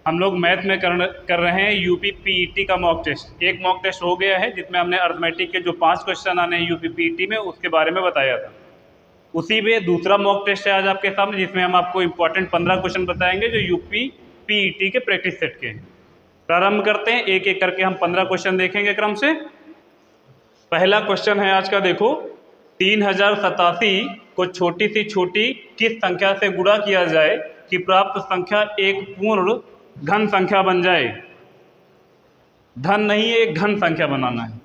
हम लोग मैथ में कर रहे हैं यूपी पीईटी का मॉक टेस्ट। एक मॉक टेस्ट हो गया है जिसमें हमने अर्थमेटिक के जो 5 क्वेश्चन आने हैं यूपी पीईटी में उसके बारे में बताया था। उसी में दूसरा मॉक टेस्ट है आज आपके सामने, जिसमें हम आपको इंपॉर्टेंट 15 क्वेश्चन बताएंगे जो यूपी पीईटी के प्रैक्टिस सेट के हैं। प्रारंभ करते हैं, एक एक करके हम 15 क्वेश्चन देखेंगे क्रम से। पहला क्वेश्चन है आज का, देखो 3087 को छोटी से छोटी किस संख्या से गुणा किया जाए कि प्राप्त संख्या एक पूर्ण घन संख्या बन जाए। धन नहीं है, एक घन संख्या बनाना है।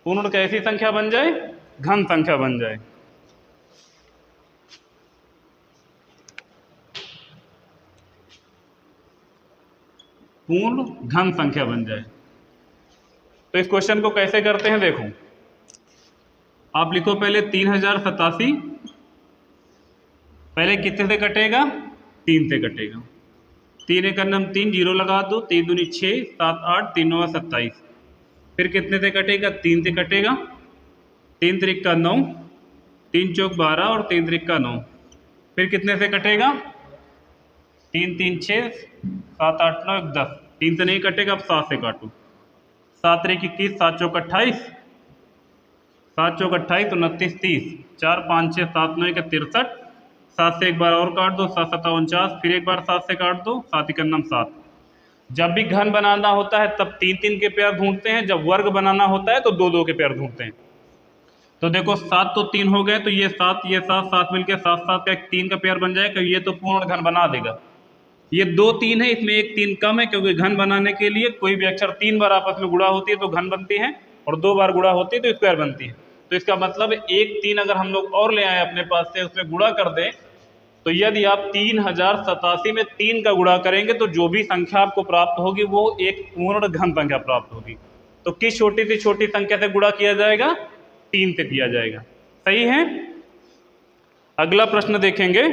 पूर्ण कैसी संख्या बन जाए? घन संख्या बन जाए। पूर्ण घन संख्या बन जाए। तो इस क्वेश्चन को कैसे करते हैं, देखो आप लिखो पहले 3087, पहले कितने से कटेगा? 3 से कटेगा। 3 एक हम 3 जीरो लगा दो, 3 दूनी 6, 7 8, 3 9 27। फिर कितने से कटेगा? 3 से कटेगा। 3 त्रिक का 9, 3 चौक 12 और 3 त्रिक का 9। फिर कितने से कटेगा? 3 3 6, 7 8 9 1 10। 3 से नहीं कटेगा, अब 7 से काटो। 7 त्रिक 21, 7 चौक 28, 7 चौक 28 29 30, 4 5 6 7 9 का 63। 7 से एक बार और काट दो, 7 7 49, फिर एक बार 7 से काट दो, 7 इकन्नम 7। जब भी घन बनाना होता है तब 3 3 के पेयर ढूंढते हैं, जब वर्ग बनाना होता है तो 2 2 के पेयर ढूंढते हैं। तो देखो 7 तो 3 हो गए, तो ये 7 ये 7 7 मिलके 7 7 का एक 3 का पेयर बन जाएगा, ये तो पूर्ण घन बना देगा। ये 2 3 है, इसमें एक 3 कम है, क्योंकि घन बनाने के लिए कोई भी अक्षर 3 बार आपस में गुणा होती है तो घन बनती है, और 2 बार गुणा होती है तो स्क्वायर बनती है। तो इसका मतलब एक 3 अगर हम लोग और ले आए अपने पास से, उसमें गुणा कर दें, तो यदि आप 3087 में 3 का गुणा करेंगे तो जो भी संख्या आपको प्राप्त होगी वो एक पूर्ण घन संख्या प्राप्त होगी। तो किस छोटी से छोटी संख्या से गुणा किया जाएगा? 3 से किया जाएगा। सही है। अगला प्रश्न देखेंगे।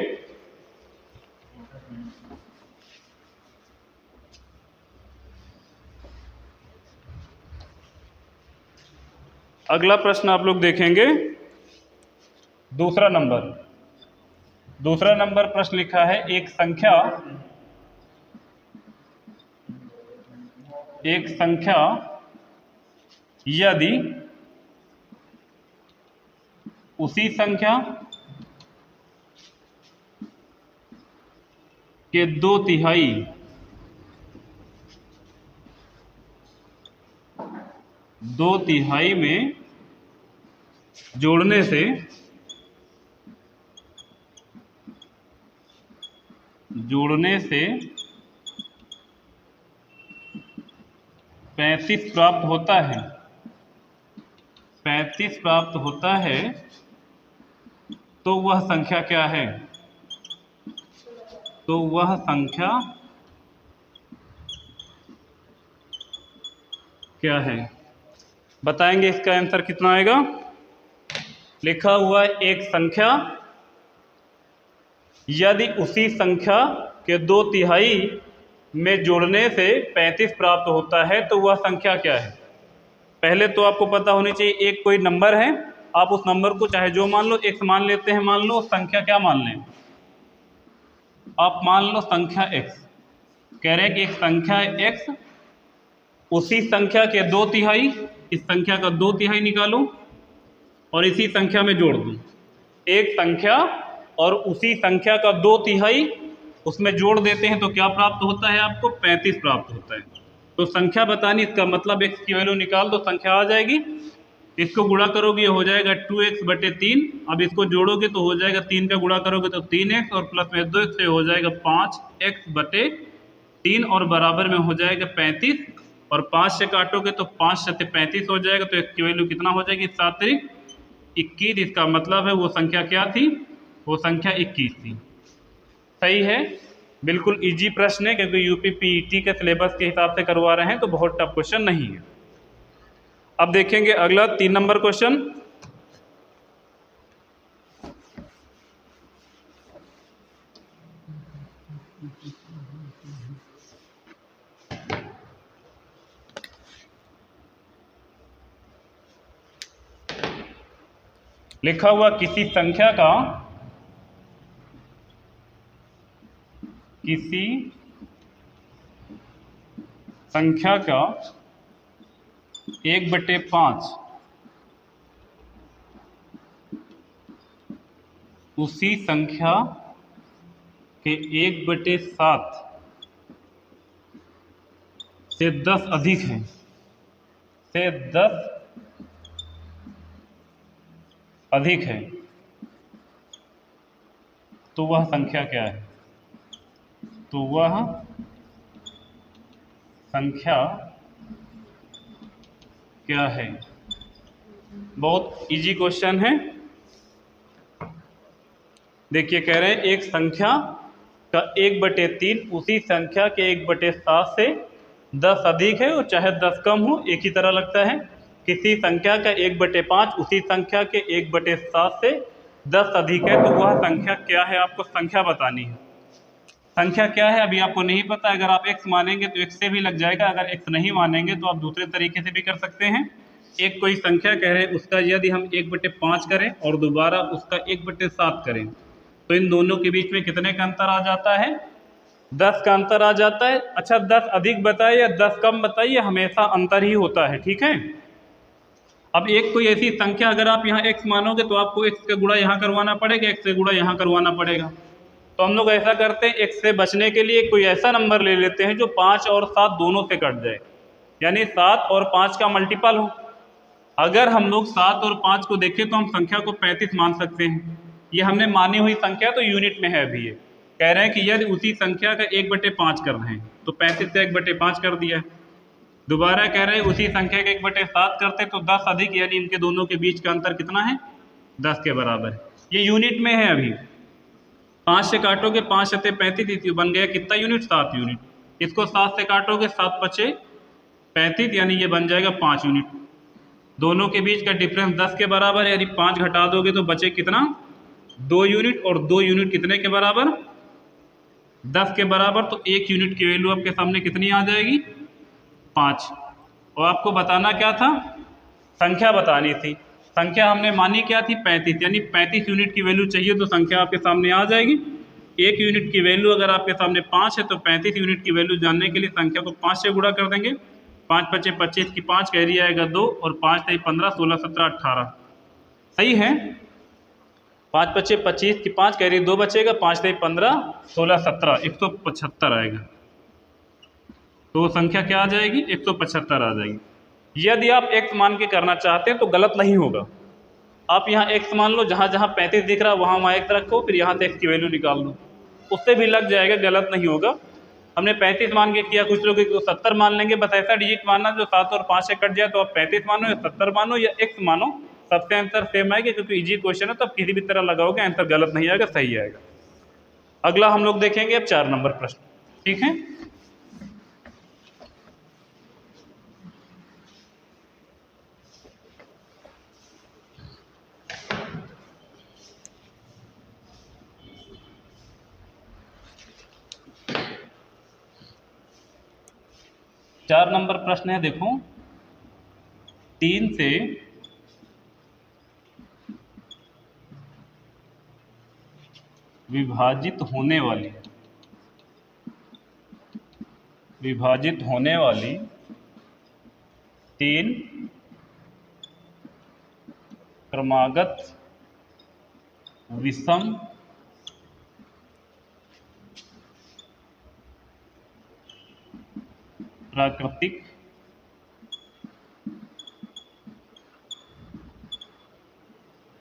अगला प्रश्न आप लोग देखेंगे दूसरा नंबर प्रश्न लिखा है, एक संख्या यदि उसी संख्या के 2/3 में जोड़ने से पैंतीस प्राप्त होता है, तो वह संख्या क्या है? तो वह संख्या क्या है? बताएंगे इसका आंसर कितना आएगा। लिखा हुआ है, एक संख्या यदि उसी संख्या के 2/3 में जोड़ने से 35 प्राप्त होता है, तो वह संख्या क्या है? पहले तो आपको पता होनी चाहिए, एक कोई नंबर है, आप उस नंबर को चाहे जो मान लो, x मान लेते हैं, मान लो संख्या क्या मान लें? आप मान लो संख्या x। कह रहे हैं कि एक संख्या है x, उसी संख्या के 2/3, इस संख्या का 2/3 निकालो और इसी संख्या में जोड़ दो। एक संख्या और उसी संख्या का 2/3 उसमें जोड़ देते हैं तो क्या प्राप्त होता है आपको? 35 प्राप्त होता है। तो संख्या बतानी, इसका मतलब x की वैल्यू निकाल दो, संख्या आ जाएगी। इसको गुणा करोगे हो जाएगा 2x/3। अब इसको जोड़ोगे तो हो जाएगा, 3 का गुणा करोगे तो 3x और प्लस में 2x से हो जाएगा 5x/3 और बराबर में हो जाएगा 35। और 5 से काटोगे तो 5 से 35 हो जाएगा, तो x की वैल्यू कितना हो जाएगी? 7 3 21। इसका मतलब है वो संख्या क्या थी? वो संख्या 21 थी। सही है, बिल्कुल इजी प्रश्न है, क्योंकि यूपी पीईटी के सिलेबस के हिसाब से करवा रहे हैं तो बहुत टफ क्वेश्चन नहीं है। अब देखेंगे अगला 3 नंबर क्वेश्चन। लिखा हुआ, किसी संख्या का किसी संख्या का 1/5 उसी संख्या के 1/7 से 10 अधिक है, से 10 अधिक है, तो वह संख्या क्या है? तो वह संख्या क्या है? बहुत इजी क्वेश्चन है। देखिए कह रहे हैं एक संख्या का 1/3 उसी संख्या के 1/7 से 10 अधिक है और चाहे 10 कम हो, एक ही तरह लगता है। किसी संख्या का 1/5 उसी संख्या के 1/7 से 10 अधिक है, तो वह संख्या क्या है? आपको संख्या बतानी है। संख्या क्या है अभी आपको नहीं पता। अगर आप x मानेंगे तो x से भी लग जाएगा, अगर x नहीं मानेंगे तो आप दूसरे तरीके से भी कर सकते हैं। एक कोई संख्या कह रहे हैं, उसका यदि हम 1/5 करें और दोबारा उसका 1/7 करें, तो इन दोनों के बीच में कितने का अंतर आ जाता है? 10 का अंतर आ जाता है। अच्छा 10 अधिक बताइए या 10 कम बताइए, हमेशा अंतर ही होता है, ठीक है। अब एक कोई ऐसी संख्या अगर आप यहाँ x मानोगे तो आपको x का गुणा यहाँ करवाना पड़ेगा, x से गुणा यहाँ करवाना पड़ेगा। तो हम लोग ऐसा करते हैं, x से बचने के लिए कोई ऐसा नंबर ले लेते हैं जो 5 और 7 दोनों से कट जाए, यानी 7 और 5 का मल्टीपल हो। अगर हम लोग 7 और 5 को देखें तो हम संख्या को 35 मान सकते हैं। ये हमने मानी हुई संख्या तो यूनिट में है अभी। ये कह रहे हैं कि यदि उसी संख्या का 1/5 कर रहे हैं तो 35 से 1/5 कर दिया। दोबारा कह रहे हैं उसी संख्या का 1/7 करते तो 10 अधिक, यानी इनके दोनों के बीच का अंतर कितना है? 10 के बराबर है। ये यूनिट में है अभी। 5 से काटोगे 5 7 35, बन गया कितना यूनिट? 7 यूनिट। इसको 7 से काटोगे 7 5 35, यानी ये बन जाएगा 5 यूनिट। दोनों के बीच का डिफरेंस 10 के बराबर है, यानी 5 घटा दोगे तो बचे कितना? 2 यूनिट। और 2 यूनिट कितने के बराबर? 10 के बराबर। तो 1 यूनिट की वैल्यू आपके सामने कितनी आ जाएगी? 5। और आपको बताना क्या था? संख्या बतानी थी। संख्या हमने मानी क्या थी? 35, यानी 35 यूनिट की वैल्यू चाहिए तो संख्या आपके सामने आ जाएगी। 1 यूनिट की वैल्यू अगर आपके सामने 5 है तो 35 यूनिट की वैल्यू जानने के लिए संख्या को 5 से गुणा कर देंगे। 5 5 25 की 5 कैरी आएगा 2 और 5 3 15 16 17 18। सही है। 5 5 25 की 5 कैरी 2 बचेगा, 5 3 15 16 17 175 आएगा। तो संख्या क्या आ जाएगी? 175 आ जाएगी। यदि आप x मान के करना चाहते हैं तो गलत नहीं होगा। आप यहाँ x मान लो, जहाँ जहाँ 35 दिख रहा है वहाँ वहाँ x रखो, फिर यहाँ से x की वैल्यू निकाल लो, उससे भी लग जाएगा, गलत नहीं होगा। हमने 35 मान के किया, कुछ लोग 70 मान लेंगे। बस ऐसा डिजिट मानना जो 7 और 5 से कट जाए, तो आप 35 मानो या 70 मानो या x मानो, सबसे आंसर सेम आएगा, क्योंकि इजी क्वेश्चन है तो आप किसी भी तरह लगाओगे आंसर गलत नहीं आएगा, सही आएगा। अगला हम लोग देखेंगे अब 4 नंबर प्रश्न, ठीक है। चार नंबर प्रश्न है, देखो 3 से विभाजित होने वाली 3 क्रमागत विषम प्राकृतिक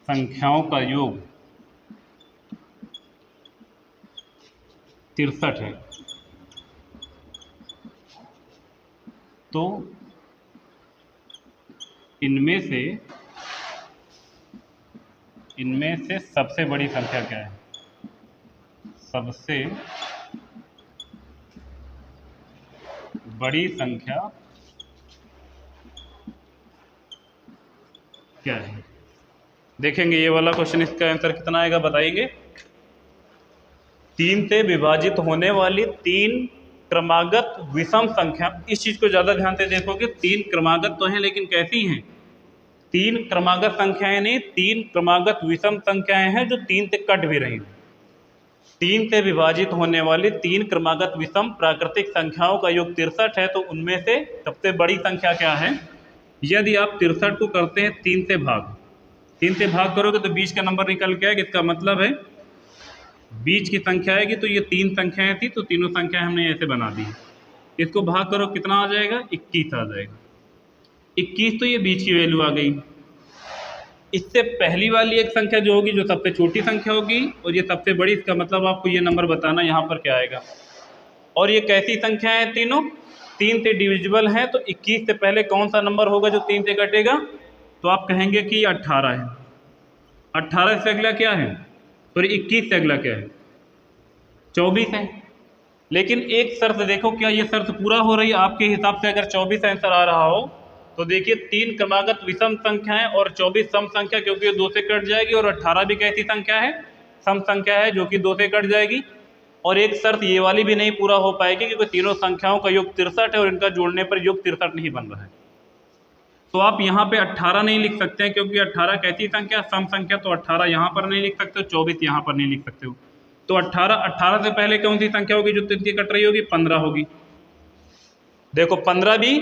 संख्याओं का योग 63 है। तो इनमें से सबसे बड़ी संख्या क्या है? सबसे बड़ी संख्या क्या है? देखेंगे ये वाला क्वेश्चन, इसका आंसर कितना आएगा बताइए। 3 से विभाजित होने वाली 3 क्रमागत विषम संख्या, इस चीज को ज्यादा ध्यान से देखोगे। 3 क्रमागत तो हैं, लेकिन कैसी हैं? 3 क्रमागत संख्याएं नहीं, 3 क्रमागत विषम संख्याएं हैं जो 3 से कट भी रही हैं। 3 से विभाजित होने वाली 3 क्रमागत विषम प्राकृतिक संख्याओं का योग 63 है, तो उनमें से सबसे बड़ी संख्या क्या है? यदि आप 63 को करते हैं 3 से भाग, 3 से भाग करोगे तो बीच का नंबर निकल के आएगा। इसका मतलब है बीच की संख्या आएगी, तो ये 3 संख्याएं थी, तो तीनों संख्याएं हमने ऐसे बना दी। इसको भाग करो, कितना आ जाएगा? 21 आ जाएगा। 21 तो ये बीच की वैल्यू आ गई। इससे पहली वाली एक संख्या जो होगी, जो सबसे छोटी संख्या होगी, और ये सबसे बड़ी, इसका मतलब आपको ये नंबर बताना यहाँ पर क्या आएगा। और ये कैसी संख्या है? तीनों 3 से डिविजिबल हैं, तो 21 से पहले कौन सा नंबर होगा जो 3 से कटेगा? तो आप कहेंगे कि 18 है। 18 से अगला क्या है? सॉरी 21 से अगला क्या है? 24 है। लेकिन एक शर्त देखो, क्या ये शर्त पूरा हो रही है आपके हिसाब से? अगर 24 आंसर आ रहा हो तो देखिए 3 क्रमागत विषम संख्याएं और 24 सम संख्या, क्योंकि ये 2 से कट जाएगी, और 18 भी कैसी संख्या है? सम संख्या है, जो कि 2 से कट जाएगी। और एक शर्त ये वाली भी नहीं पूरा हो पाएगी, क्योंकि तीनों संख्याओं का योग 63 है और इनका जोड़ने पर योग 63 नहीं बन रहा है। तो आप यहाँ पे 18 नहीं लिख सकते हैं, क्योंकि 18 कैसी संख्या? सम संख्या। तो 18 यहाँ पर नहीं लिख सकते हो, 24 यहाँ पर नहीं लिख सकते हो। तो 18 से पहले कौन सी संख्या होगी जो 3 से कट रही होगी? 15 होगी। देखो 15 भी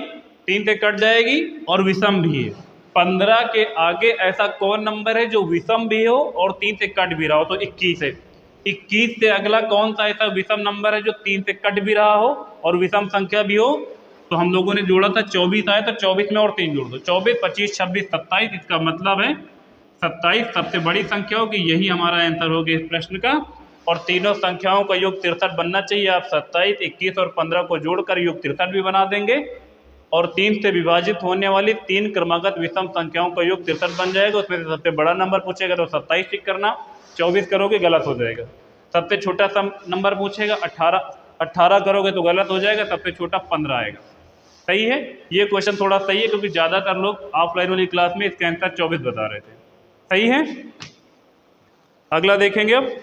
3 से कट जाएगी और विषम भी है। 15 के आगे ऐसा कौन नंबर है जो विषम भी हो और 3 से कट भी रहा हो? तो 21 है। 21 से अगला कौन सा ऐसा विषम नंबर है जो 3 से कट भी रहा हो और विषम संख्या भी हो? तो हम लोगों ने जोड़ा था 24 आया, तो 24 में और 3 जोड़ दो, 24, 25, 26, 27। इसका मतलब है 27 सबसे बड़ी संख्या होगी। यही हमारा आंसर होगा इस प्रश्न का। और तीनों संख्याओं का योग 63 बनना चाहिए। आप 27, 21 और 15 को जोड़कर योग 63 भी बना देंगे, और 3 से विभाजित होने वाली 3 क्रमागत विषम संख्याओं का योग 63 बन जाएगा। उसमें से सबसे बड़ा नंबर पूछेगा तो 27 टिक करना, 24 करोगे गलत हो जाएगा। सबसे छोटा नंबर पूछेगा 18 करोगे तो गलत हो जाएगा, सबसे छोटा 15 आएगा। सही है, ये क्वेश्चन थोड़ा सही है, क्योंकि ज़्यादातर लोग ऑफलाइन वाली क्लास में इसका आंसर 24 बता रहे थे। सही है, अगला देखेंगे अब।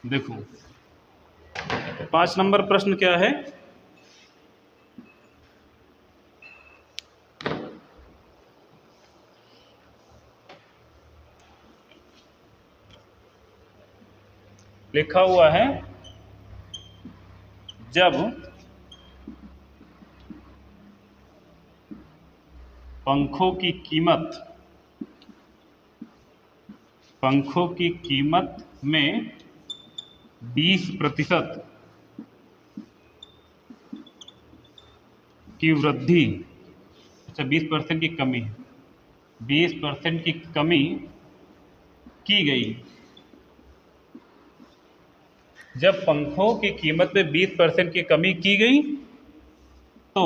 देखो 5 नंबर प्रश्न क्या है? लिखा हुआ है, जब पंखों की कीमत में 20% की वृद्धि, अच्छा 20% की कमी, 20% की कमी की गई। जब पंखों की कीमत में 20% की कमी की गई तो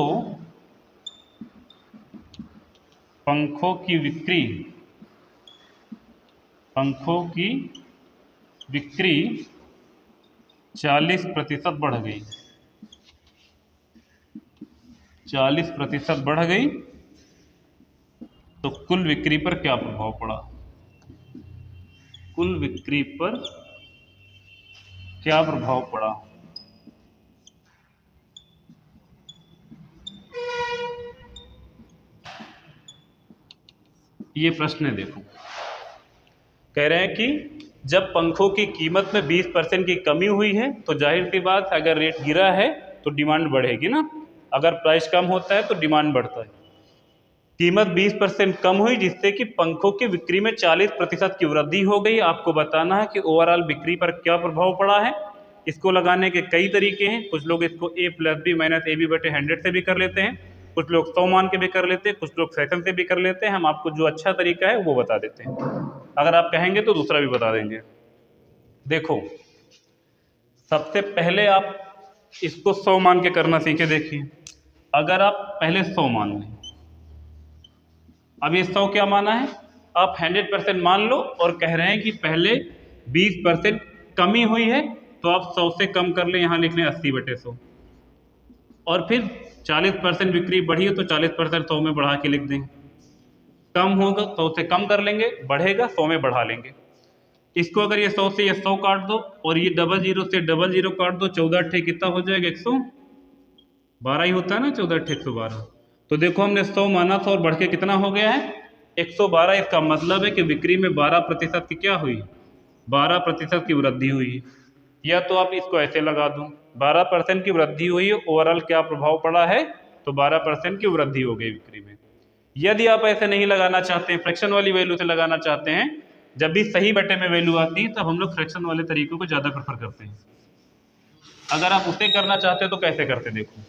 पंखों की बिक्री 40% बढ़ गई। 40% बढ़ गई तो कुल बिक्री पर क्या प्रभाव पड़ा? कुल बिक्री पर क्या प्रभाव पड़ा? ये प्रश्न है, देखो कह रहे हैं कि जब पंखों की कीमत में 20% की कमी हुई है तो जाहिर सी बात, अगर रेट गिरा है तो डिमांड बढ़ेगी ना। अगर प्राइस कम होता है तो डिमांड बढ़ता है। कीमत 20% कम हुई, जिससे कि पंखों की बिक्री में 40% की वृद्धि हो गई। आपको बताना है कि ओवरऑल बिक्री पर क्या प्रभाव पड़ा है। इसको लगाने के कई तरीके हैं। कुछ लोग इसको a + b - ab/100 से भी कर लेते हैं, कुछ लोग 100 मान के भी कर लेते हैं, कुछ लोग सेकंड से भी कर लेते हैं। हम आपको जो अच्छा तरीका है वो बता देते हैं। अगर आप कहेंगे तो दूसरा भी बता देंगे। देखो सबसे पहले आप इसको 100 मान के करना सीखे। देखिए अगर आप पहले 100 मान लें, अब ये 100 क्या माना है? आप 100% मान लो, और कह रहे हैं कि पहले 20% कमी हुई है, तो आप 100 से कम कर लें, यहाँ लिख लें 80/100। और फिर 40% बिक्री बढ़ी है तो 40% 100 में बढ़ा के लिख दें। कम होगा 100 से कम कर लेंगे, बढ़ेगा 100 में बढ़ा लेंगे। इसको अगर ये 100 से ये 100 काट दो और ये 00 से 00 काट दो, 14 अट्ठे कितना हो जाएगा? 100। 12 ही होता है ना, 14 8 112। तो देखो हमने 100 माना था और बढ़ के कितना हो गया है 112। इसका मतलब है कि बिक्री में 12% की क्या हुई, 12% की वृद्धि हुई। या तो आप इसको ऐसे लगा दो, 12% की वृद्धि हुई, ओवरऑल क्या प्रभाव पड़ा है, तो 12% की वृद्धि हो गई बिक्री में। यदि आप ऐसे नहीं लगाना चाहते हैं, फ्रैक्शन वाली वैल्यू से लगाना चाहते हैं, जब भी सही बटे में वैल्यू आती है तब हम लोग फ्रैक्शन वाले तरीकों को ज़्यादा प्रेफर करते हैं। अगर आप उसे करना चाहते हैं तो कैसे करते, देखो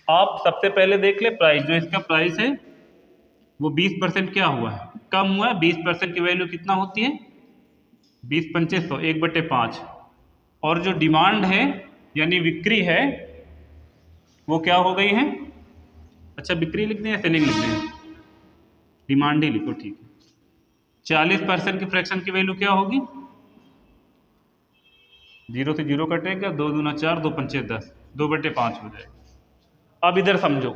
आप सबसे पहले देख ले प्राइस, जो इसका प्राइस है वो 20% क्या हुआ है, कम हुआ है। 20% की वैल्यू कितना होती है, 20 पंचे 100, 1/5। और जो डिमांड है यानी बिक्री है वो क्या हो गई है, अच्छा बिक्री लिख दें या सेलिंग लिख दें, डिमांड ही लिखो, ठीक है। 40% की फ्रैक्शन की वैल्यू क्या होगी, 0 से 0 कटेगा, 2 दूना 4, 2 पंचे 10, 2/5 हो जाएगा। अब इधर समझो,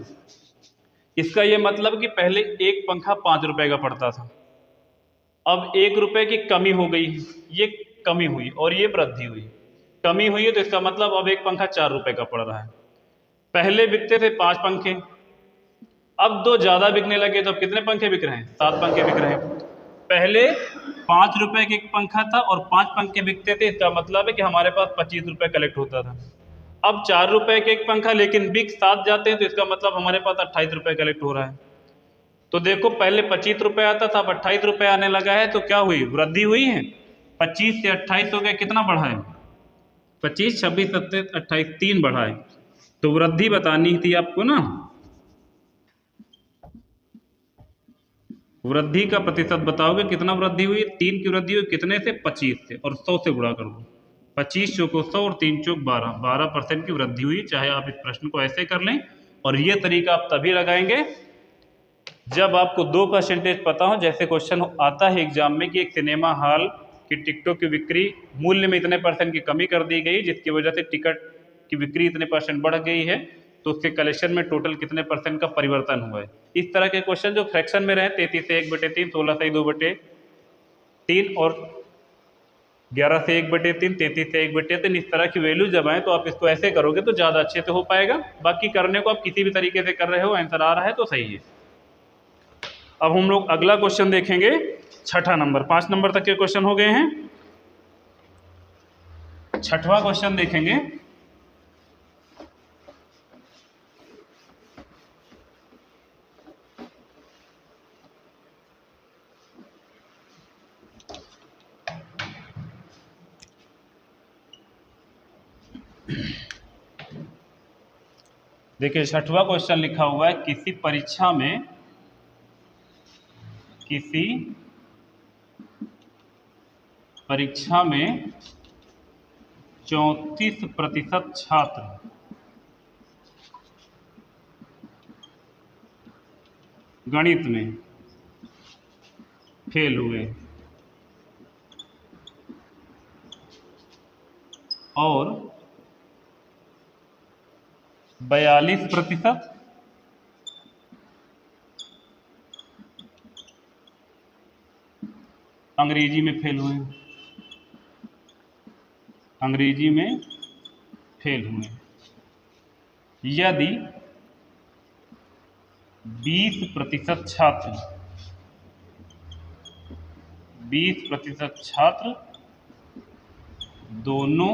इसका ये मतलब कि पहले एक पंखा 5 रुपए का पड़ता था, अब 1 रुपए की कमी हो गई, ये कमी हुई और ये वृद्धि हुई। कमी हुई है तो इसका मतलब अब एक पंखा 4 रुपए का पड़ रहा है। पहले बिकते थे 5 पंखे, अब 2 ज्यादा बिकने लगे तो अब कितने पंखे बिक रहे हैं, 7 पंखे बिक रहे हैं। पहले 5 रुपए का एक पंखा था और 5 पंखे बिकते थे, इसका मतलब है कि हमारे पास 25 रुपए कलेक्ट होता था। अब 4 रुपए का एक पंखा लेकिन बिक 7 जाते हैं, तो इसका मतलब हमारे पास 28 रुपए कलेक्ट हो रहा है। तो देखो पहले 25 रुपए आता था, अब 28 रुपए आने लगा है, तो क्या हुई, वृद्धि हुई है। 25 से 28 हो गया, कितना बढ़ा है, 25 26 27 28, 3 बढ़ा है। तो वृद्धि बतानी थी आपको ना, वृद्धि का प्रतिशत बताओगे कितना वृद्धि हुई, 3 की वृद्धि हुई कितने से, 25 से, और 100 से गुणा कर दो। 25 चौको 100 और 3 चौक 12, 12% की वृद्धि हुई। चाहे आप इस प्रश्न को ऐसे कर लें, और ये तरीका आप तभी लगाएंगे जब आपको 2% पता हो। जैसे क्वेश्चन आता है एग्जाम में कि एक सिनेमा हॉल की टिकटों की बिक्री मूल्य में इतने % की कमी कर दी गई, जिसकी वजह से टिकट की बिक्री इतने % बढ़ गई है, तो उसके कलेक्शन में टोटल कितने % का परिवर्तन हुआ है। इस तरह के क्वेश्चन जो फ्रैक्शन में रहे, 33 से 1/3, 16 से 2/3 और 11 से 1/3, 33 से 1/3, इस तरह की वैल्यू जब आए तो आप इसको ऐसे करोगे तो ज़्यादा अच्छे से हो पाएगा। बाकी करने को आप किसी भी तरीके से कर रहे हो, आंसर आ रहा है तो सही है। अब हम लोग अगला क्वेश्चन देखेंगे, 6ठा नंबर, 5 नंबर तक के क्वेश्चन हो गए हैं। 6ठवां क्वेश्चन देखेंगे। देखिए 6ठवां क्वेश्चन लिखा हुआ है, किसी परीक्षा में 34% छात्र गणित में फेल हुए और 42% अंग्रेजी में फेल हुए, अंग्रेजी में फेल हुए। यदि 20% छात्र दोनों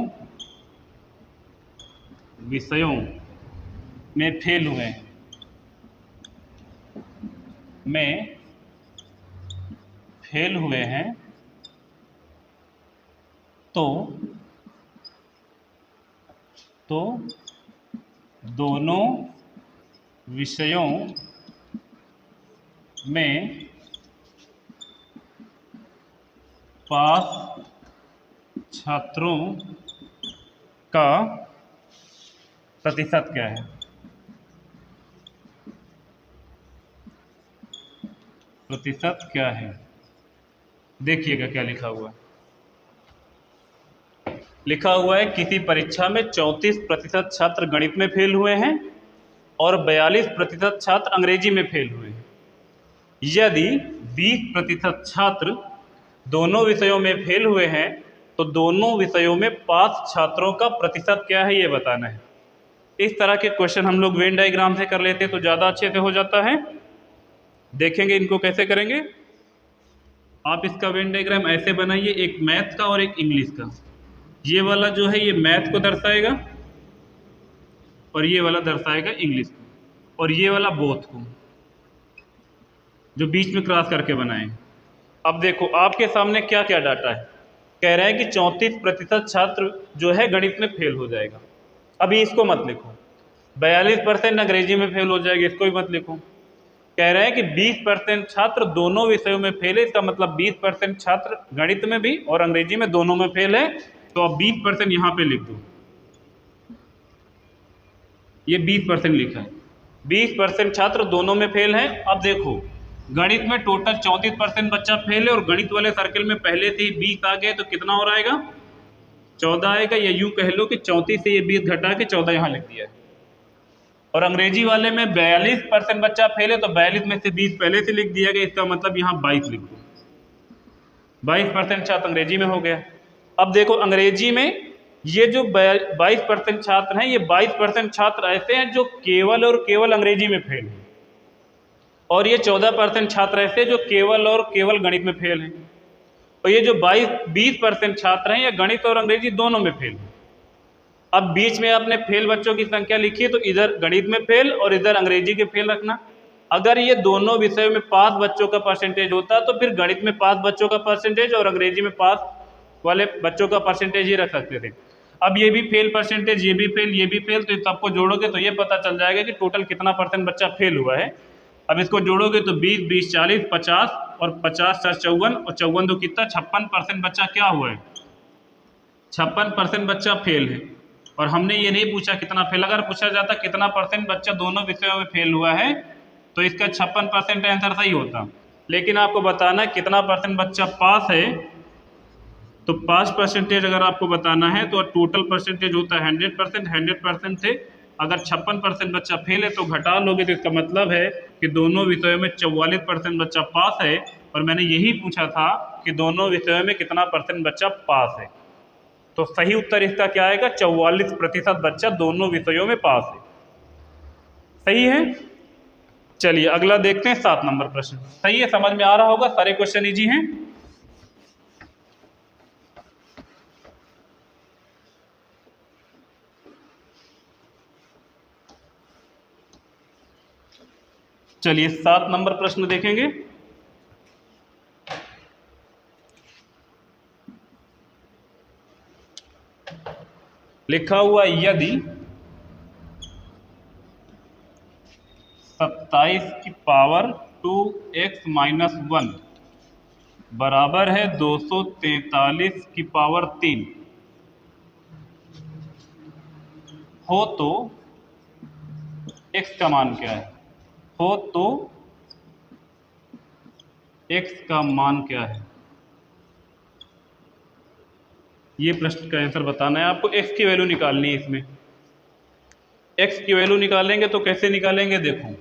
विषयों में फेल हुए हैं तो दोनों विषयों में पास छात्रों का प्रतिशत क्या है। प्रतिशत क्या है, देखिएगा क्या लिखा हुआ है। लिखा हुआ है किसी परीक्षा में 34% छात्र गणित में फेल हुए हैं और 42% छात्र अंग्रेजी में फेल हुए हैं। यदि 20% छात्र दोनों विषयों में फेल हुए हैं तो दोनों विषयों में पास छात्रों का प्रतिशत क्या है, ये बताना है। इस तरह के क्वेश्चन हम लोग वेन डायग्राम से कर लेते तो ज़्यादा अच्छे से हो जाता है। देखेंगे इनको कैसे करेंगे। आप इसका वेन डायग्राम ऐसे बनाइए, एक मैथ का और एक इंग्लिश का। ये वाला जो है ये मैथ को दर्शाएगा और ये वाला दर्शाएगा इंग्लिश को, और ये वाला बोथ को, जो बीच में क्रॉस करके बनाए। अब देखो आपके सामने क्या क्या डाटा है। कह रहे हैं कि 34% छात्र जो है गणित में फेल हो जाएगा। अभी इसको मत लिखो। 42% अंग्रेजी में फेल हो जाएगा, इसको भी मत लिखो। कह रहे हैं कि 20% छात्र दोनों विषयों में फेल है, इसका मतलब 20% छात्र गणित में भी और अंग्रेजी में दोनों में फेल है। तो अब 20% यहाँ पे लिख दो, ये 20% लिखा है। 20% छात्र दोनों में फेल है। अब देखो गणित में टोटल 34% बच्चा फेल है और गणित वाले सर्कल में पहले से ही 20 आ गए, तो कितना हो आएगा 14 आएगा, या यूं कह लो कि 34 से ये 20 घटा के 14 यहाँ लिख दिया है। और अंग्रेजी वाले में 42% बच्चा फेल है, तो 42 में से 20 पहले से लिख दिया गया, इसका मतलब यहाँ 22 लिख दो। 22% छात्र अंग्रेजी में हो गया। अब देखो अंग्रेजी में ये जो 22% छात्र हैं, ये 22% छात्र ऐसे हैं जो केवल और केवल अंग्रेजी में फेल हैं, और ये 14% छात्र ऐसे जो केवल और केवल गणित में फेल हैं। और ये जो 20% छात्र हैं ये गणित और अंग्रेजी दोनों में फेल हैं। अब बीच में आपने फेल बच्चों की संख्या लिखी है, तो इधर गणित में फेल और इधर अंग्रेजी के फेल रखना। अगर ये दोनों विषयों में पास बच्चों का परसेंटेज होता तो फिर गणित में पास बच्चों का परसेंटेज और अंग्रेजी में पास वाले बच्चों का परसेंटेज ही रख सकते थे। अब ये भी फेल परसेंटेज, ये भी फेल, ये भी फेल, तो इन सबको जोड़ोगे तो ये पता चल जाएगा कि टोटल कितना % बच्चा फेल हुआ है। अब इसको जोड़ोगे तो 20, 20, 40, 50 और 50 4 54 और 54 तो कितना 56% बच्चा क्या हुआ है, 56% बच्चा फेल है। और हमने ये नहीं पूछा कितना फेल। अगर पूछा जाता कितना % बच्चा दोनों विषयों में फेल हुआ है तो इसका 56% आंसर सही होता। लेकिन आपको बताना कितना % बच्चा पास है, तो पास परसेंटेज अगर आपको बताना है तो टोटल परसेंटेज होता है 100%। 100% से अगर 56% बच्चा फेल है तो घटा लोगे तो इसका मतलब है कि दोनों विषयों में 44% बच्चा पास है। और मैंने यही पूछा था कि दोनों विषयों में कितना % बच्चा पास है, तो सही उत्तर इसका क्या आएगा, 44% बच्चा दोनों विषयों में पास है। सही है। चलिए अगला देखते हैं 7 नंबर प्रश्न। सही है, समझ में आ रहा होगा, सारे क्वेश्चन इजी हैं। चलिए 7 नंबर प्रश्न देखेंगे। लिखा हुआ यदि 27 की पावर 2x - 1 बराबर है 243 की पावर 3 हो तो x का मान क्या है, हो तो x का मान क्या है, ये प्रश्न का आंसर बताना है आपको। x की वैल्यू निकालनी है। इसमें x की वैल्यू निकालेंगे तो कैसे निकालेंगे, देखो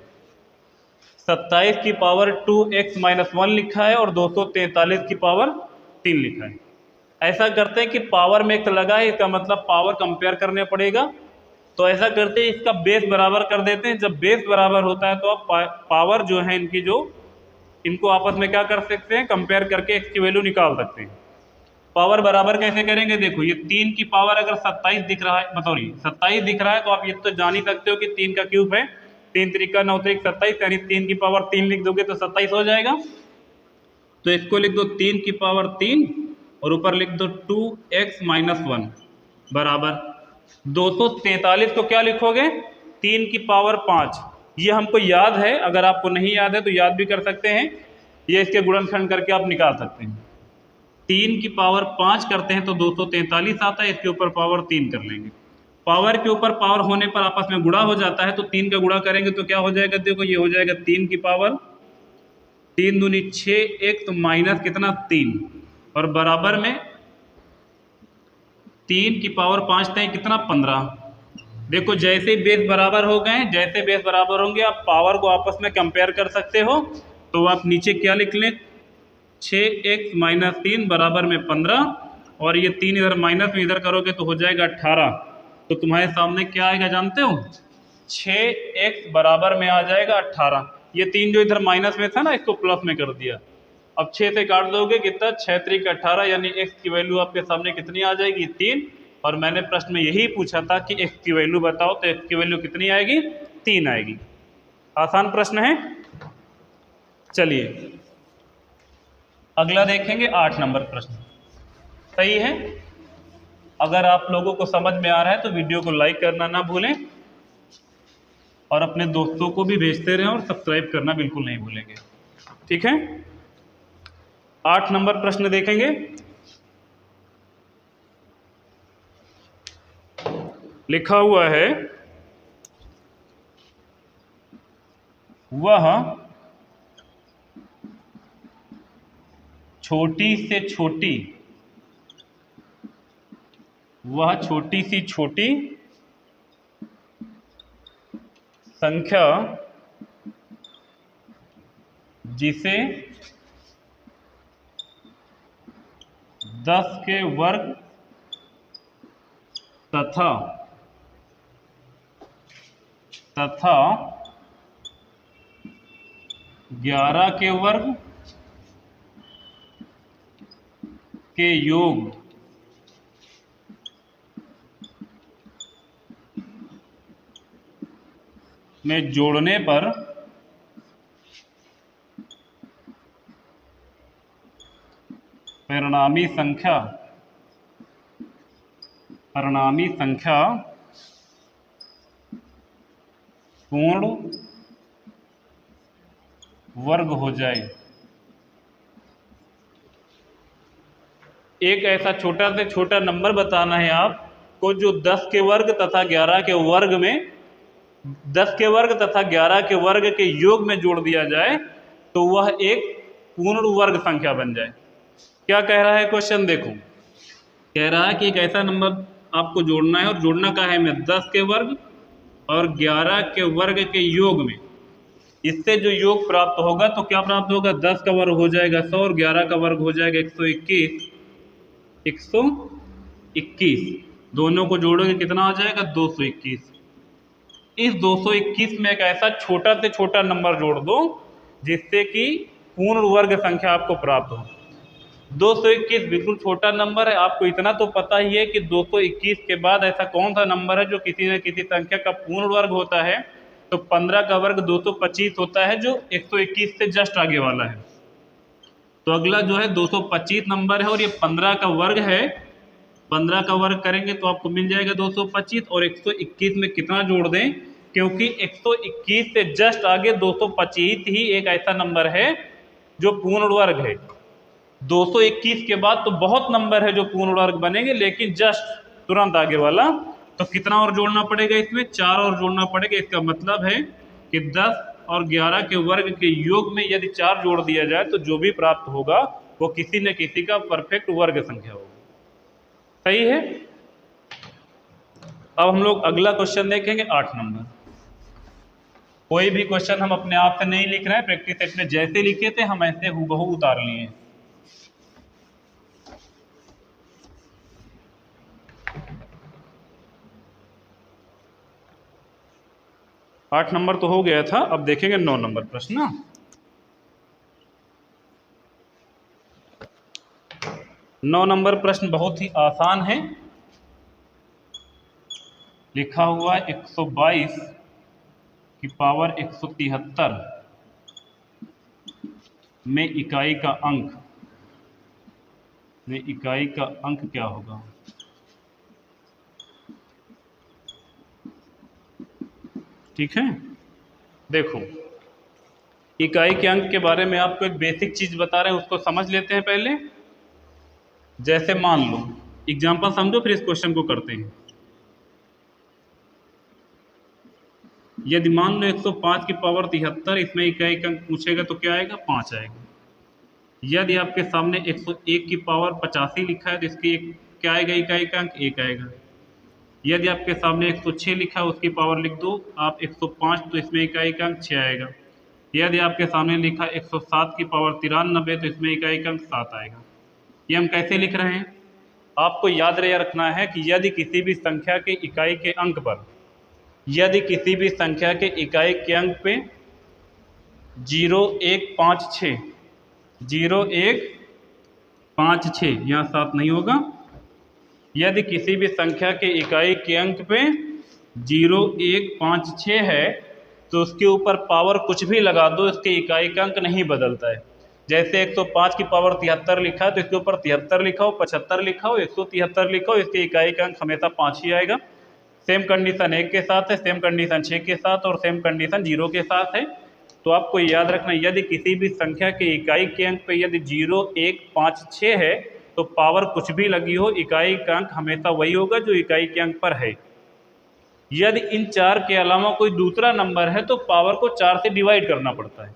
27 की पावर 2x - 1 लिखा है और 243 की पावर 3 लिखा है। ऐसा करते हैं कि पावर में x लगा है, इसका मतलब पावर कंपेयर करने पड़ेगा। तो ऐसा करते हैं इसका बेस बराबर कर देते हैं। जब बेस बराबर होता है तो आप पावर जो है इनकी जो इनको आपस में क्या कर सकते हैं, कंपेयर करके x की वैल्यू निकाल सकते हैं। पावर बराबर कैसे करेंगे, देखो ये 3 की पावर अगर 27 दिख रहा है, सॉरी 27 दिख रहा है, तो आप ये तो जान ही सकते हो कि 3 का क्यूब है, 3 त्रिका 9 त्रिक 27, यानी 3 की पावर 3 लिख दोगे तो 27 हो जाएगा। तो इसको लिख दो 3 की पावर 3 और ऊपर लिख दो 2x - 1 बराबर 243 को क्या लिखोगे, 3 की पावर 5। ये हमको याद है, अगर आपको नहीं याद है तो याद भी कर सकते हैं। ये इसके गुणनखंड करके आप निकाल सकते हैं। 3 की पावर 5 करते हैं तो 243 आता है, इसके ऊपर पावर 3 कर लेंगे। पावर के ऊपर पावर होने पर आपस में गुणा हो जाता है, तो 3 का गुणा करेंगे तो क्या हो जाएगा, देखो ये हो जाएगा 3 की पावर 3 दूनी 6, एक तो माइनस कितना 3 और बराबर में 3 की पावर 5 थे कितना 15। देखो जैसे बेस बराबर हो गए, जैसे बेस बराबर होंगे आप पावर को आपस में कंपेयर कर सकते हो। तो आप नीचे क्या लिख लें, 6x - 3 बराबर में 15 और ये 3 इधर माइनस में इधर करोगे तो हो जाएगा 18। तो तुम्हारे सामने क्या आएगा जानते हो, 6x बराबर में आ जाएगा 18। ये 3 जो इधर माइनस में था ना, इसको प्लस में कर दिया। अब 6 से काट दोगे कितना, 6 3 18, यानी x की वैल्यू आपके सामने कितनी आ जाएगी, 3। और मैंने प्रश्न में यही पूछा था कि x की वैल्यू बताओ, तो x की वैल्यू कितनी आएगी, 3 आएगी। आसान प्रश्न है। चलिए अगला देखेंगे 8 नंबर प्रश्न। सही है। अगर आप लोगों को समझ में आ रहा है तो वीडियो को लाइक करना ना भूलें और अपने दोस्तों को भी भेजते रहें और सब्सक्राइब करना बिल्कुल नहीं भूलेंगे। ठीक है। 8 नंबर प्रश्न देखेंगे। लिखा हुआ है, वह छोटी से छोटी, वह छोटी सी छोटी संख्या जिसे 10 के वर्ग तथा 11 के वर्ग के योग में जोड़ने पर परिणामी संख्या पूर्ण वर्ग हो जाए। एक ऐसा छोटा से छोटा नंबर बताना है आपको जो 10 के वर्ग तथा 11 के वर्ग में 10 के वर्ग तथा 11 के वर्ग के योग में जोड़ दिया जाए तो वह एक पूर्ण वर्ग संख्या बन जाए। क्या कह रहा है क्वेश्चन, देखो कह रहा है कि एक ऐसा नंबर आपको जोड़ना है, और जोड़ना का है मैं 10 के वर्ग और 11 के वर्ग के योग में। इससे जो योग प्राप्त होगा तो क्या प्राप्त होगा, 10 का वर्ग हो जाएगा 100 और 11 का वर्ग हो जाएगा 121। दोनों को जोड़ोगे कितना आ जाएगा, 221। इस 221 में एक ऐसा छोटा से छोटा नंबर जोड़ दो जिससे कि पूर्ण वर्ग संख्या आपको प्राप्त हो। 221 बिल्कुल छोटा नंबर है। आपको इतना तो पता ही है कि 221 के बाद ऐसा कौन सा नंबर है जो किसी न किसी संख्या का पूर्ण वर्ग होता है, तो 15 का वर्ग 225 होता है जो 121 से जस्ट आगे वाला है। तो अगला जो है 225 नंबर है और ये 15 का वर्ग है। 15 का वर्ग करेंगे तो आपको मिल जाएगा 225, और 121 में कितना जोड़ दें, क्योंकि 121 से जस्ट आगे 225 ही एक ऐसा नंबर है जो पूर्ण वर्ग है। 221 के बाद तो बहुत नंबर है जो पूर्ण वर्ग बनेंगे, लेकिन जस्ट तुरंत आगे वाला, तो कितना और जोड़ना पड़ेगा, इसमें 4 और जोड़ना पड़ेगा। इसका मतलब है कि 10 और 11 के वर्ग के योग में यदि 4 जोड़ दिया जाए तो जो भी प्राप्त होगा वो किसी न किसी का परफेक्ट वर्ग संख्या होगा। सही है। अब हम लोग अगला क्वेश्चन देखेंगे 8 नंबर। कोई भी क्वेश्चन हम अपने आप से नहीं लिख रहे हैं, प्रैक्टिस सेट में जैसे लिखे थे हम ऐसे हूबहू उतार लिए। 8 नंबर तो हो गया था। अब देखेंगे 9 नंबर प्रश्न। 9 नंबर प्रश्न बहुत ही आसान है। लिखा हुआ 122 की पावर 173 में इकाई का अंक क्या होगा। ठीक है। देखो इकाई के अंक के बारे में आपको एक बेसिक चीज बता रहे हैं, उसको समझ लेते हैं पहले। जैसे मान लो, एग्जांपल समझो फिर इस क्वेश्चन को करते हैं। यदि मान लो 105 की पावर 73, इसमें इकाई का अंक पूछेगा तो क्या आएगा, 5 आएगा। यदि आपके सामने 101 की पावर 85 लिखा है तो इसकी क्या आएगा, इकाई का अंक 1 आएगा। यदि आपके सामने 106 लिखा है उसकी पावर लिख दो आप 105, तो इसमें इकाई का अंक 6 आएगा। यदि आपके सामने लिखा 107 की पावर 93 तो इसमें इकाई का अंक 7 आएगा। ये हम कैसे लिख रहे हैं, आपको याद रखना है कि यदि किसी भी संख्या के इकाई के अंक पर, यदि किसी भी संख्या के इकाई के अंक पे 0, 1, 5, 6, 0, 1, 5, 6, यहाँ 7 नहीं होगा। यदि किसी भी संख्या के इकाई के अंक पे 0, 1, 5, 6 है तो उसके ऊपर पावर कुछ भी लगा दो, इसके इकाई का अंक नहीं बदलता है। जैसे 105 की पावर 73 लिखा है तो इसके ऊपर 73 लिखा हो, 75 लिखा हो, 173 लिखा हो, इसके इकाई का अंक हमेशा 5 ही आएगा। सेम कंडीशन 1 के साथ है, सेम कंडीशन 6 के साथ और सेम कंडीशन 0 के साथ है। तो आपको याद रखना, यदि किसी भी संख्या के इकाई के अंक पे यदि 0, 1, 5, 6 है तो पावर कुछ भी लगी हो, इकाई का अंक हमेशा वही होगा जो इकाई के अंक पर है। यदि इन 4 के अलावा कोई दूसरा नंबर है तो पावर को 4 से डिवाइड करना पड़ता है।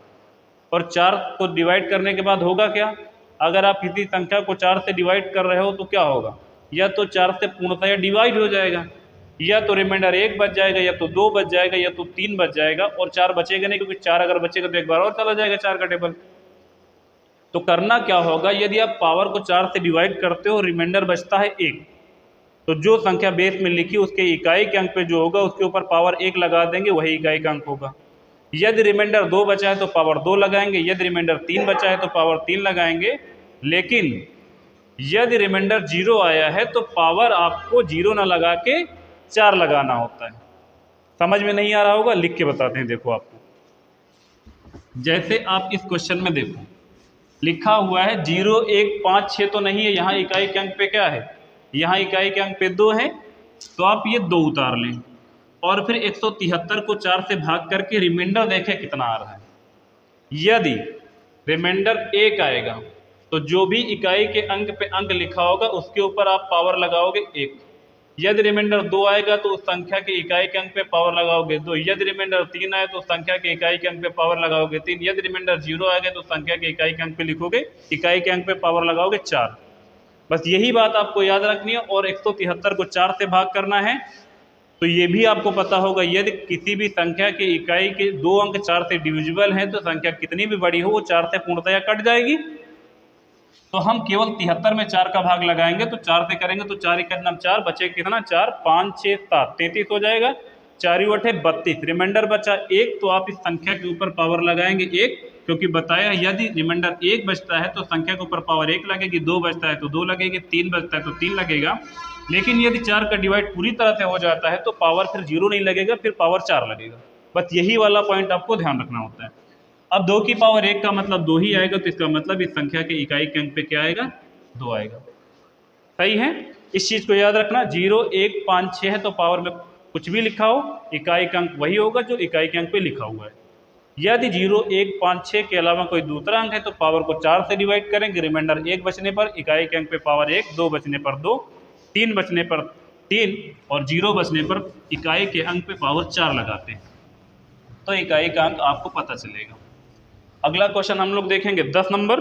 और 4 को डिवाइड करने के बाद होगा क्या, अगर आप किसी संख्या को 4 से डिवाइड कर रहे हो तो क्या होगा, या तो 4 से पूर्णतः डिवाइड हो जाएगा, या तो रिमाइंडर 1 बच जाएगा, या तो 2 बच जाएगा, या तो 3 बच जाएगा, और 4 बचेगा नहीं, क्योंकि 4 अगर बचेगा तो एक बार और चला जाएगा 4 का टेबल। तो करना क्या होगा, यदि आप पावर को 4 से डिवाइड करते हो, रिमाइंडर बचता है 1, तो जो संख्या बेस में लिखी उसके इकाई के अंक पे जो होगा उसके ऊपर पावर 1 लगा देंगे, वही इकाई का अंक होगा। यदि रिमाइंडर 2 बचा है तो पावर 2 लगाएंगे, यदि रिमाइंडर 3 बचा है तो पावर 3 लगाएंगे। लेकिन यदि रिमाइंडर 0 आया है तो पावर आपको 0 ना लगा के 4 लगाना होता है। समझ में नहीं आ रहा होगा, लिख के बताते हैं। देखो आपको, जैसे आप इस क्वेश्चन में देखो लिखा हुआ है 0, 1, 5, 6 तो नहीं है, यहाँ इकाई के अंक पे क्या है, यहाँ इकाई के अंक पे 2 है, तो आप ये 2 उतार लें और फिर 173 को 4 से भाग करके रिमाइंडर देखें कितना आ रहा है। यदि रिमाइंडर 1 आएगा तो जो भी इकाई के अंक पे अंक लिखा होगा उसके ऊपर आप पावर लगाओगे 1। यदि रिमाइंडर 2 आएगा तो उस संख्या के इकाई के अंक पे पावर लगाओगे 2। यदि रिमाइंडर 3 आए तो उस संख्या के इकाई के अंक पे पावर लगाओगे 3। यदि रिमाइंडर 0 आएगा तो संख्या के इकाई के अंक पे लिखोगे, इकाई के अंक पे पावर लगाओगे 4। बस यही बात आपको याद रखनी है। और 173 को 4 से भाग करना है। तो ये भी आपको पता होगा, यदि किसी भी संख्या के इकाई के 2 अंक 4 से डिविजिबल हैं तो संख्या कितनी भी बड़ी हो वो 4 से पूर्णतया कट जाएगी। तो हम केवल 73 में 4 का भाग लगाएंगे, तो 4 से करेंगे तो 4 1 4 बचे कितना, 4, 5, 6, 7, 33 हो जाएगा। 4 8 32, रिमाइंडर बचा 1। तो आप इस संख्या के ऊपर पावर लगाएंगे 1, क्योंकि बताया यदि रिमाइंडर 1 बचता है तो संख्या के ऊपर पावर 1 लगेगी, 2 बचता है तो 2 लगेगी, 3 बचता है तो 3 लगेगा। लेकिन यदि 4 का डिवाइड पूरी तरह से हो जाता है तो पावर फिर 0 नहीं लगेगा, फिर पावर 4 लगेगा। बस यही वाला पॉइंट आपको ध्यान रखना होता है। अब 2 की पावर 1 का मतलब 2 ही आएगा, तो इसका मतलब इस संख्या के इकाई के अंक पे क्या आएगा, 2 आएगा। सही है, इस चीज़ को याद रखना। 0, 1, 5, 6 है तो पावर में कुछ भी लिखा हो, इकाई का अंक वही होगा जो इकाई के अंक पे लिखा हुआ है। यदि 0, 1, 5, 6 के अलावा कोई दूसरा अंक है तो पावर को 4 से डिवाइड करेंगे, रिमाइंडर 1 बचने पर इकाई के अंक पे पावर 1, 2 बचने पर 2, 3 बचने पर 3 और 0 बचने पर इकाई के अंक पे पावर 4 लगाते हैं, तो इकाई का अंक आपको पता चलेगा। अगला क्वेश्चन हम लोग देखेंगे 10 नंबर।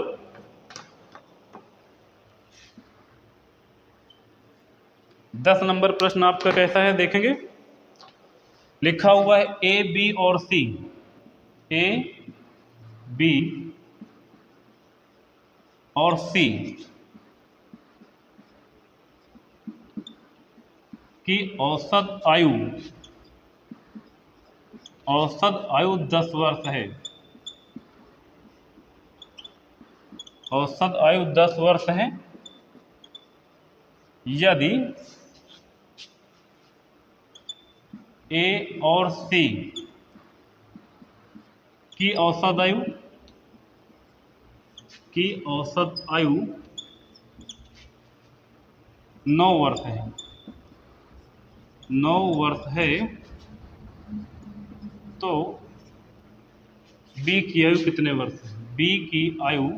10 नंबर प्रश्न आपका कैसा है देखेंगे। लिखा हुआ है ए, बी और सी, ए, बी और सी की औसत आयु 10 वर्ष है। औसत आयु 10 वर्ष है। यदि ए और सी की औसत आयु 9 वर्ष है, 9 वर्ष है, तो बी की आयु कितने वर्ष है। बी की आयु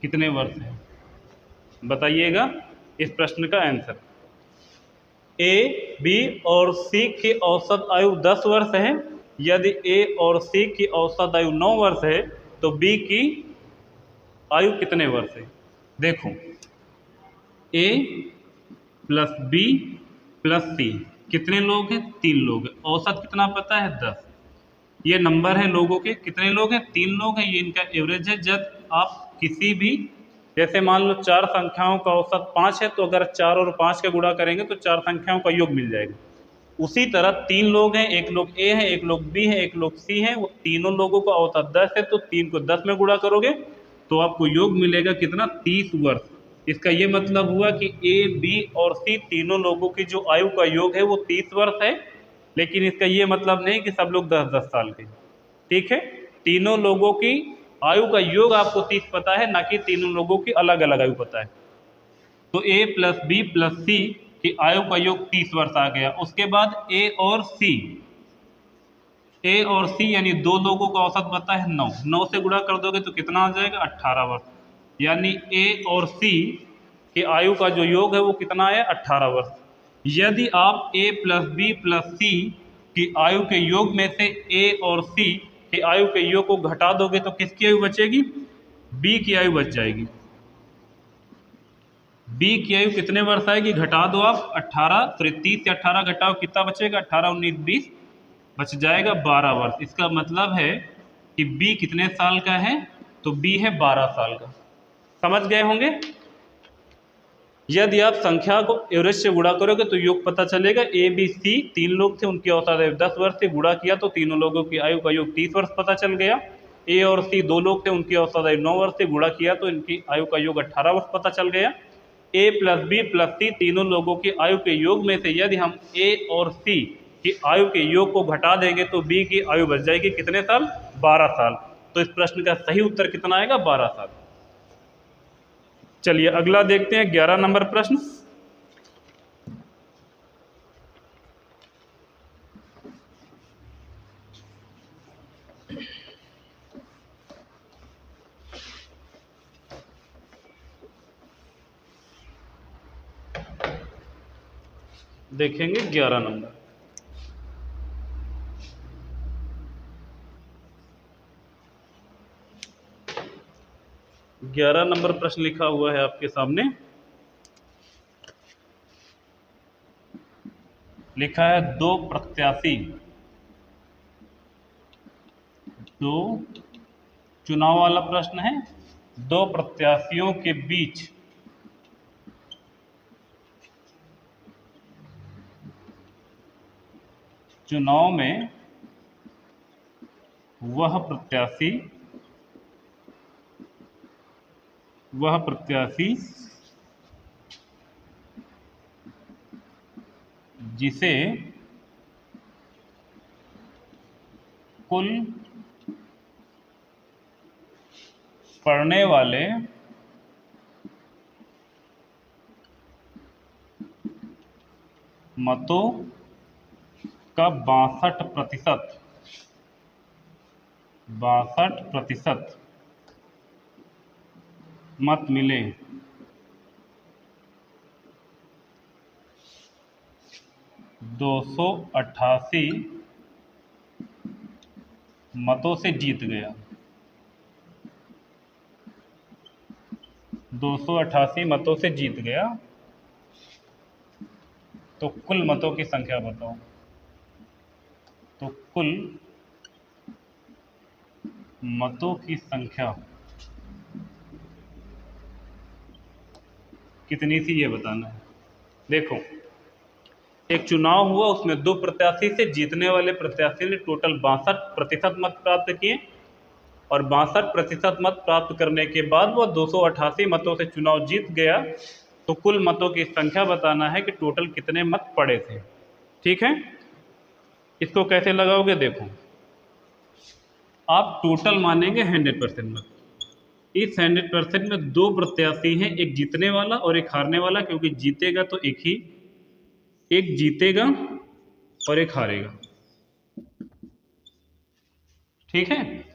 कितने वर्ष है, बताइएगा इस प्रश्न का आंसर। ए, बी और सी की औसत आयु 10 वर्ष है। यदि ए और सी की औसत आयु 9 वर्ष है तो बी की आयु कितने वर्ष है। देखो, ए प्लस बी प्लस सी कितने लोग हैं? 3 लोग हैं। औसत कितना पता है? 10। ये नंबर है लोगों के, कितने लोग हैं? 3 लोग हैं, ये इनका एवरेज है। जब आप किसी भी, जैसे मान लो 4 संख्याओं का औसत 5 है, तो अगर 4 और 5 का गुणा करेंगे तो 4 संख्याओं का योग मिल जाएगा। उसी तरह 3 लोग हैं, एक लोग ए है, एक लोग बी है, एक लोग सी है, वो तीनों लोगों का औसत 10 है, तो 3 को 10 में गुणा करोगे तो आपको योग मिलेगा कितना? 30 वर्ष। इसका ये मतलब हुआ कि ए बी और सी तीनों लोगों की जो आयु का योग है वो 30 वर्ष है। लेकिन इसका ये मतलब नहीं कि सब लोग 10-10 साल के, ठीक है। तीनों लोगों की आयु का योग आपको 30 पता है, ना कि तीनों लोगों की अलग अलग आयु पता है। तो ए प्लस बी प्लस सी की आयु का योग 30 वर्ष आ गया। उसके बाद ए और सी यानी दो लोगों का औसत पता है 9। 9 से गुणा कर दोगे तो कितना आ जाएगा? 18 वर्ष। यानी ए और सी की आयु का जो योग है वो कितना है? 18 वर्ष। यदि आप ए प्लस बी प्लस सी की आयु के योग में से ए और सी की आयु के योग को घटा दोगे तो किसकी आयु बचेगी? बी की आयु बच जाएगी। बी की आयु कितने वर्ष आएगी? घटा दो आप 18, सॉरी 30 से 18 घटाओ, कितना बचेगा? 18 19 20, बच जाएगा 12 वर्ष। इसका मतलब है कि बी कितने साल का है? तो बी है 12 साल का। समझ गए होंगे। यदि आप संख्या को एवरेज से गुणा करोगे तो योग पता चलेगा। ए बी सी 3 लोग थे, उनकी औसत आयु 10 वर्ष से गुणा किया तो तीनों लोगों की आयु का योग 30 वर्ष पता चल गया। ए और सी 2 लोग थे, उनकी औसत आयु 9 वर्ष से गुणा किया तो इनकी आयु का योग 18 वर्ष पता चल गया। ए प्लस बी प्लस सी तीनों लोगों की आयु के योग में से यदि हम ए और सी की आयु के योग को घटा देंगे तो बी की आयु बच जाएगी कितने साल? 12 साल। तो इस प्रश्न का सही उत्तर कितना आएगा? 12 साल। चलिए अगला देखते हैं 11 नंबर प्रश्न। देखेंगे 11 नंबर। 11 नंबर प्रश्न लिखा हुआ है आपके सामने। लिखा है दो प्रत्याशी, दो चुनाव वाला प्रश्न है। दो प्रत्याशियों के बीच चुनाव में वह प्रत्याशी जिसे कुल पढ़ने वाले मतों का 62% मत मिले, दो 288 मतों से जीत गया। 288 मतों से जीत गया, तो कुल मतों की संख्या बताओ। तो कुल मतों की संख्या कितनी थी ये बताना है। देखो, एक चुनाव हुआ, उसमें दो प्रत्याशी से, जीतने वाले प्रत्याशी ने टोटल 62% मत प्राप्त किए और 62% मत प्राप्त करने के बाद वह 288 मतों से चुनाव जीत गया। तो कुल मतों की संख्या बताना है कि टोटल कितने मत पड़े थे। ठीक है, इसको कैसे लगाओगे? देखो, आप टोटल मानेंगे 100% मत। इस 100% में दो प्रत्याशी हैं, एक जीतने वाला और एक हारने वाला, क्योंकि जीतेगा तो एक जीतेगा और एक हारेगा। ठीक है,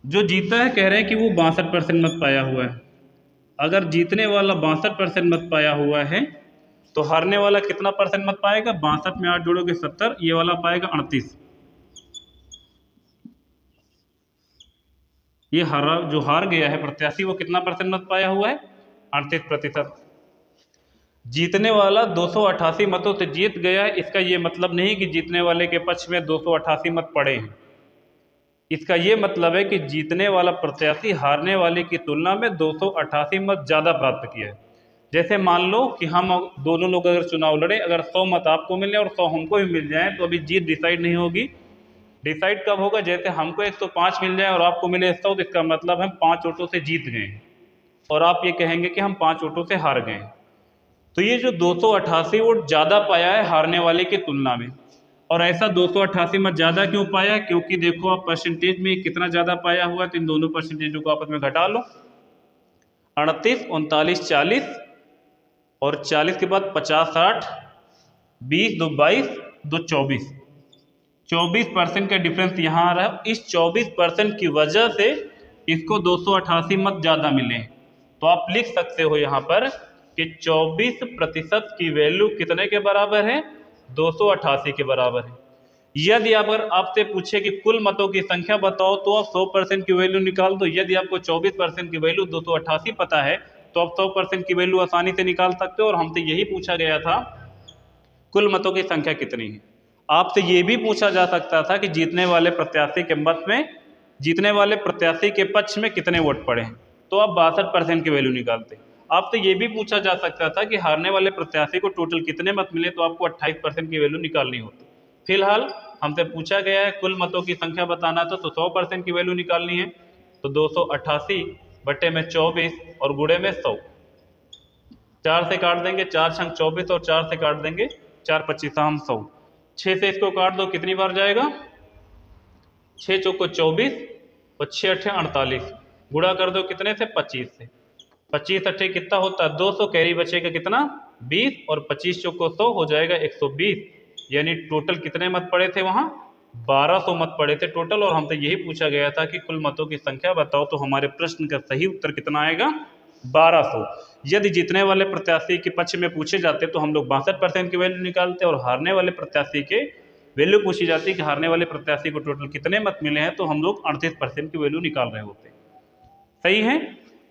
जो जीता है कह रहे हैं कि वो 62% मत पाया हुआ है। अगर जीतने वाला 62% मत पाया हुआ है तो हारने वाला कितना परसेंट मत पाएगा? 62 में 8 जोड़ोगे 70, ये वाला पाएगा 38। ये हारा, जो हार गया है प्रत्याशी, वो कितना परसेंट मत पाया हुआ है? 38%। जीतने वाला 288 मतों से जीत गया, इसका ये मतलब नहीं कि जीतने वाले के पक्ष में 288 मत पड़े हैं। इसका ये मतलब है कि जीतने वाला प्रत्याशी हारने वाले की तुलना में 288 मत ज़्यादा प्राप्त किया है। जैसे मान लो कि हम दोनों लोग अगर चुनाव लड़े, अगर 100 मत आपको मिले और 100 हमको भी मिल जाए, तो अभी जीत डिसाइड नहीं होगी। डिसाइड कब होगा? जैसे हमको 105 मिल जाए और आपको मिले 100, तो इसका मतलब हम 5 वोटों से जीत गए हैं और आप ये कहेंगे कि हम 5 वोटों से हार गए हैं। तो ये जो 288 वोट ज़्यादा पाया है हारने वाले की तुलना में, और ऐसा 288 मत ज़्यादा क्यों पाया? क्योंकि देखो आप परसेंटेज में कितना ज़्यादा पाया हुआ, तो इन दोनों परसेंटेजों को आपस में घटा लो। 38, 39, 40 और 40 के बाद 50, 60, 20, 2 22, 2 24, 24% का डिफरेंस यहाँ आ रहा है। इस 24% की वजह से इसको 288 मत ज़्यादा मिले। तो आप लिख सकते हो यहाँ पर कि 24% की वैल्यू कितने के बराबर है? 288 के बराबर है। यदि अगर आपसे पूछे कि कुल मतों की संख्या बताओ, तो आप 100% की वैल्यू निकाल दो। यदि आपको 24% की वैल्यू 288 पता है, तो आप 100% की वैल्यू आसानी से निकाल सकते हो। और हमसे यही पूछा गया था कुल मतों की संख्या कितनी है। आपसे ये भी पूछा जा सकता था कि जीतने वाले प्रत्याशी के मत में, जीतने वाले प्रत्याशी के पक्ष में कितने वोट पड़े हैं, तो आप 62% की वैल्यू निकालते। आपसे ये भी पूछा जा सकता था कि हारने वाले प्रत्याशी को टोटल कितने मत मिले, तो आपको 28% की वैल्यू निकालनी होती। फिलहाल हमसे पूछा गया है कुल मतों की संख्या बताना था, तो 100% की वैल्यू निकालनी है। तो 288 बटे में 24 और गुणे में 100, 4 से काट देंगे, 4 छंग 24 और 4 से काट देंगे 4 25 हम 100, 6 से इसको काट दो, कितनी बार जाएगा? 6 चौको 24 और 6 अट्ठे 48, गुणा कर दो कितने से? 25 से। 25 अट्ठे कितना होता है? 200, कैरी बचेगा कितना? 20, और 25 चौको 100 हो जाएगा 120। यानी टोटल कितने मत पड़े थे वहाँ? 1200 मत पड़े थे टोटल। और हमसे यही पूछा गया था कि कुल मतों की संख्या बताओ, तो हमारे प्रश्न का सही उत्तर कितना आएगा? 1200। यदि जीतने वाले प्रत्याशी के पक्ष में पूछे जाते तो हम लोग 62% की वैल्यू निकालते, और हारने वाले प्रत्याशी के वैल्यू पूछी जाती कि हारने वाले प्रत्याशी को टोटल कितने मत मिले हैं, तो हम लोग 38% की वैल्यू निकाल रहे होते। सही है।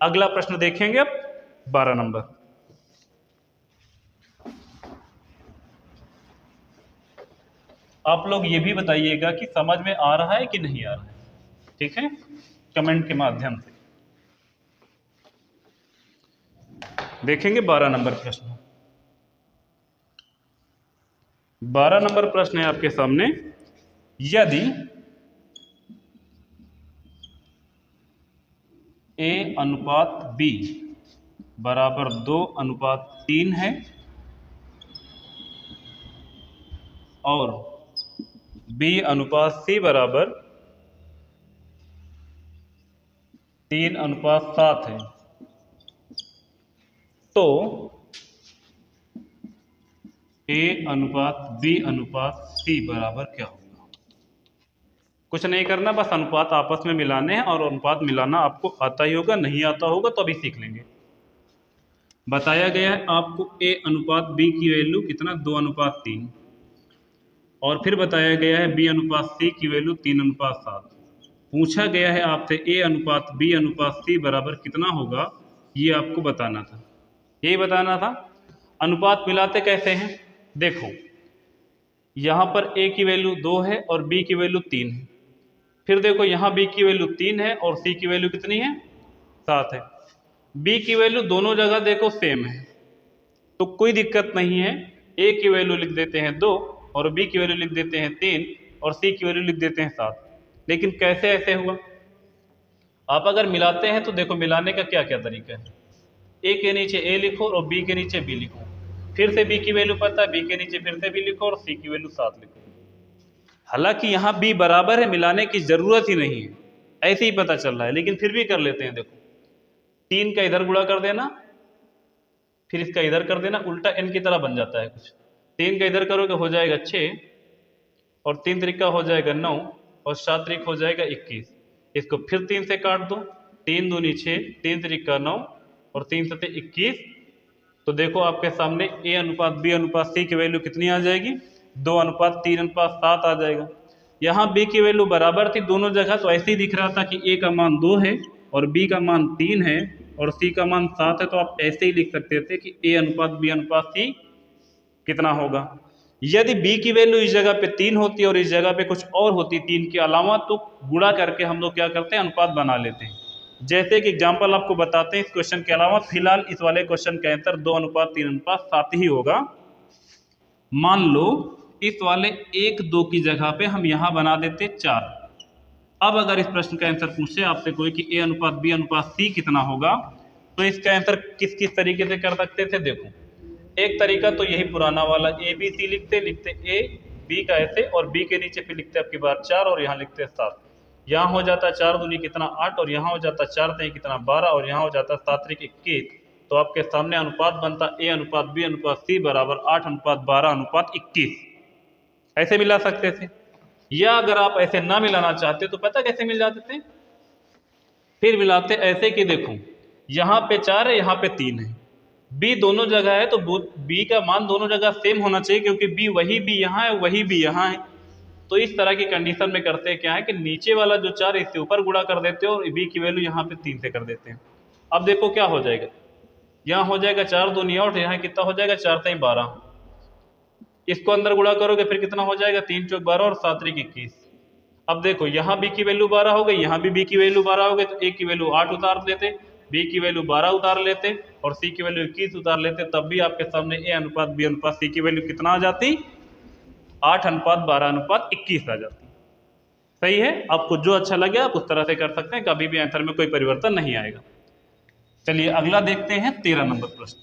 अगला प्रश्न देखेंगे अब 12 नंबर। आप लोग ये भी बताइएगा कि समझ में आ रहा है कि नहीं आ रहा है, ठीक है, कमेंट के माध्यम से। देखेंगे 12 नंबर प्रश्न। 12 नंबर प्रश्न है आपके सामने। यदि A अनुपात B बराबर 2:3 है और B अनुपात C बराबर 3:7 है, तो A अनुपात B अनुपात C बराबर क्या होगा? कुछ नहीं करना, बस अनुपात आपस में मिलाने हैं, और अनुपात मिलाना आपको आता ही होगा, नहीं आता होगा तो अभी सीख लेंगे। बताया गया है आपको A अनुपात B की वैल्यू कितना? 2:3, और फिर बताया गया है B अनुपात C की वैल्यू 3:7। पूछा गया है आपसे A अनुपात B अनुपात C बराबर कितना होगा, ये आपको बताना था, यही बताना था। अनुपात मिलाते कैसे हैं? देखो यहाँ पर A की वैल्यू 2 है और B की वैल्यू 3 है। फिर देखो यहाँ B की वैल्यू 3 है और C की वैल्यू कितनी है? 7 है। B की वैल्यू दोनों जगह देखो सेम है, तो कोई दिक्कत नहीं है। A की वैल्यू लिख देते हैं 2 और B की वैल्यू लिख देते हैं 3 और C की वैल्यू लिख देते हैं 7। लेकिन कैसे ऐसे हुआ? आप अगर मिलाते हैं तो देखो मिलाने का क्या क्या तरीका है। A के नीचे A लिखो और B के नीचे B लिखो, फिर से B की वैल्यू पता है, B के नीचे फिर से B लिखो और C की वैल्यू 7 लिखो। हालांकि यहाँ B बराबर है, मिलाने की जरूरत ही नहीं है, ऐसे ही पता चल रहा है, लेकिन फिर भी कर लेते हैं। देखो 3 का इधर गुणा कर देना, फिर इसका इधर कर देना, उल्टा n की तरह बन जाता है कुछ। 3 का इधर करोगे हो जाएगा 6 और 3 त्रिका हो जाएगा 9 और 7 त्रिक हो जाएगा 21। इसको फिर 3 से काट दो, 3 दूनी 6, 3 त्रिका 9 और 3 सते 21। तो देखो आपके सामने A अनुपात B अनुपात C की वैल्यू कितनी आ जाएगी? 2:3:7 आ जाएगा। यहाँ B की वैल्यू बराबर थी दोनों जगह, तो ऐसे ही दिख रहा था कि A का मान 2 है और B का मान 3 है, और सी का मान 7 है, तो आप ऐसे ही लिख सकते थे कि ए अनुपात बी अनुपात सी कितना होगा। यदि बी की वैल्यू इस जगह पे 3 होती और इस जगह पे कुछ और होती 3 के अलावा, तो गुणा करके हम लोग क्या करते हैं, अनुपात बना लेते हैं। जैसे कि एग्जाम्पल आपको बताते हैं इस क्वेश्चन के अलावा। फिलहाल इस वाले क्वेश्चन का आंसर 2 अनुपात 3 अनुपात 7 ही होगा। मान लो इस वाले 1 2 की जगह पे हम यहां बना देते 4। अब अगर इस प्रश्न का आंसर पूछे आपसे कोई कि ए अनुपात बी अनुपात सी कितना होगा, तो इसका आंसर किस किस तरीके से कर सकते थे। देखो, एक तरीका तो यही पुराना वाला ए बी सी लिखते ए बी का ऐसे, और बी के नीचे फिर लिखते आपकी बार 4 और यहाँ लिखते 7। यहाँ हो जाता 4 दूनी कितना 8, और यहाँ हो जाता 4 तीन कितना 12, और यहाँ हो जाता 7 त्रिक 21। तो आपके सामने अनुपात बनता ए अनुपात बी अनुपात सी बराबर 8 अनुपात 12 अनुपात 21। ऐसे मिला सकते थे। या अगर आप ऐसे ना मिलाना चाहते तो पता कैसे मिल जाते थे, फिर मिलाते ऐसे कि देखो यहाँ पे 4 है, यहाँ पे 3 है, बी दोनों जगह है, तो बी का मान दोनों जगह सेम होना चाहिए, क्योंकि बी वही बी यहाँ है, वही बी यहाँ है। तो इस तरह की कंडीशन में करते हैं क्या है कि नीचे वाला जो 4 इससे ऊपर गुणा कर देते हो और बी की वैल्यू यहाँ पे 3 से कर देते हैं। अब देखो क्या हो जाएगा, यहाँ हो जाएगा 4 दूनी 8, यहाँ कितना हो जाएगा 4 तीन 12। इसको अंदर गुणा करोगे फिर कितना हो जाएगा 3 चौक 12 और 7 त्रिक 21। अब देखो यहाँ बी की वैल्यू 12 हो गई, यहाँ भी बी की वैल्यू 12 हो गई, तो ए की वैल्यू 8 उतार लेते, बी की वैल्यू 12 उतार लेते और सी की वैल्यू 21 उतार लेते, तब भी आपके सामने ए अनुपात बी अनुपात सी की वैल्यू कितना आ जाती, 8 अनुपात 12 अनुपात 21 आ जाती। सही है, आपको जो अच्छा लगे आप उस तरह से कर सकते हैं, कभी भी आंसर में कोई परिवर्तन नहीं आएगा। चलिए अगला देखते हैं 13 नंबर प्रश्न।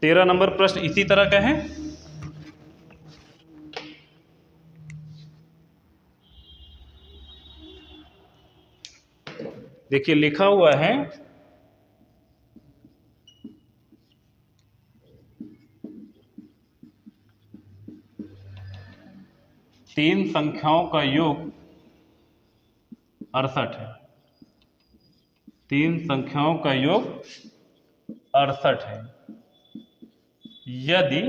13 नंबर प्रश्न इसी तरह का है। देखिए लिखा हुआ है तीन संख्याओं का योग 68 है। तीन संख्याओं का योग 68 है। यदि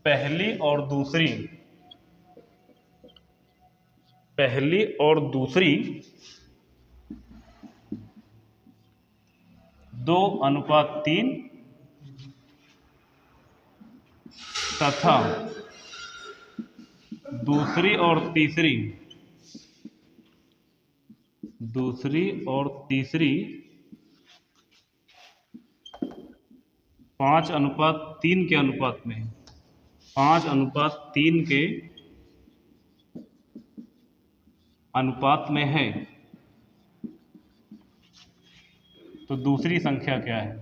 पहली और दूसरी 2:3 तथा दूसरी और तीसरी 5:3 के अनुपात में है। 5:3 के अनुपात में है, तो दूसरी संख्या क्या है।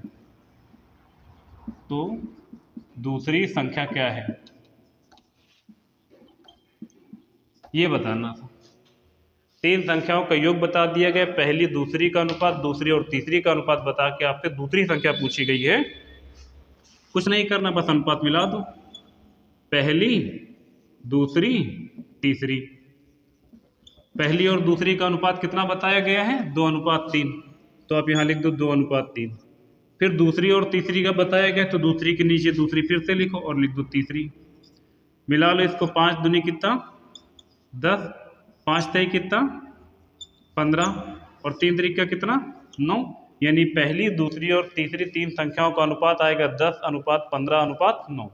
तो दूसरी संख्या क्या है ये बताना था। तीन संख्याओं का योग बता दिया गया, पहली दूसरी का अनुपात, दूसरी और तीसरी का अनुपात बता के आपसे दूसरी संख्या पूछी गई है। कुछ नहीं करना, बस अनुपात मिला दो, पहली दूसरी तीसरी। पहली और दूसरी का अनुपात कितना बताया गया है 2:3, तो आप यहाँ लिख दो 2:3। फिर दूसरी और तीसरी का बताया गया, तो दूसरी के नीचे दूसरी फिर से लिखो और लिख दो तीसरी। मिला लो इसको, 5 दूनी कितना 10, 5 तय कितना 15 और 3 त्रिक का कितना 9। यानी पहली दूसरी और तीसरी तीन संख्याओं का अनुपात आएगा 10:15:9।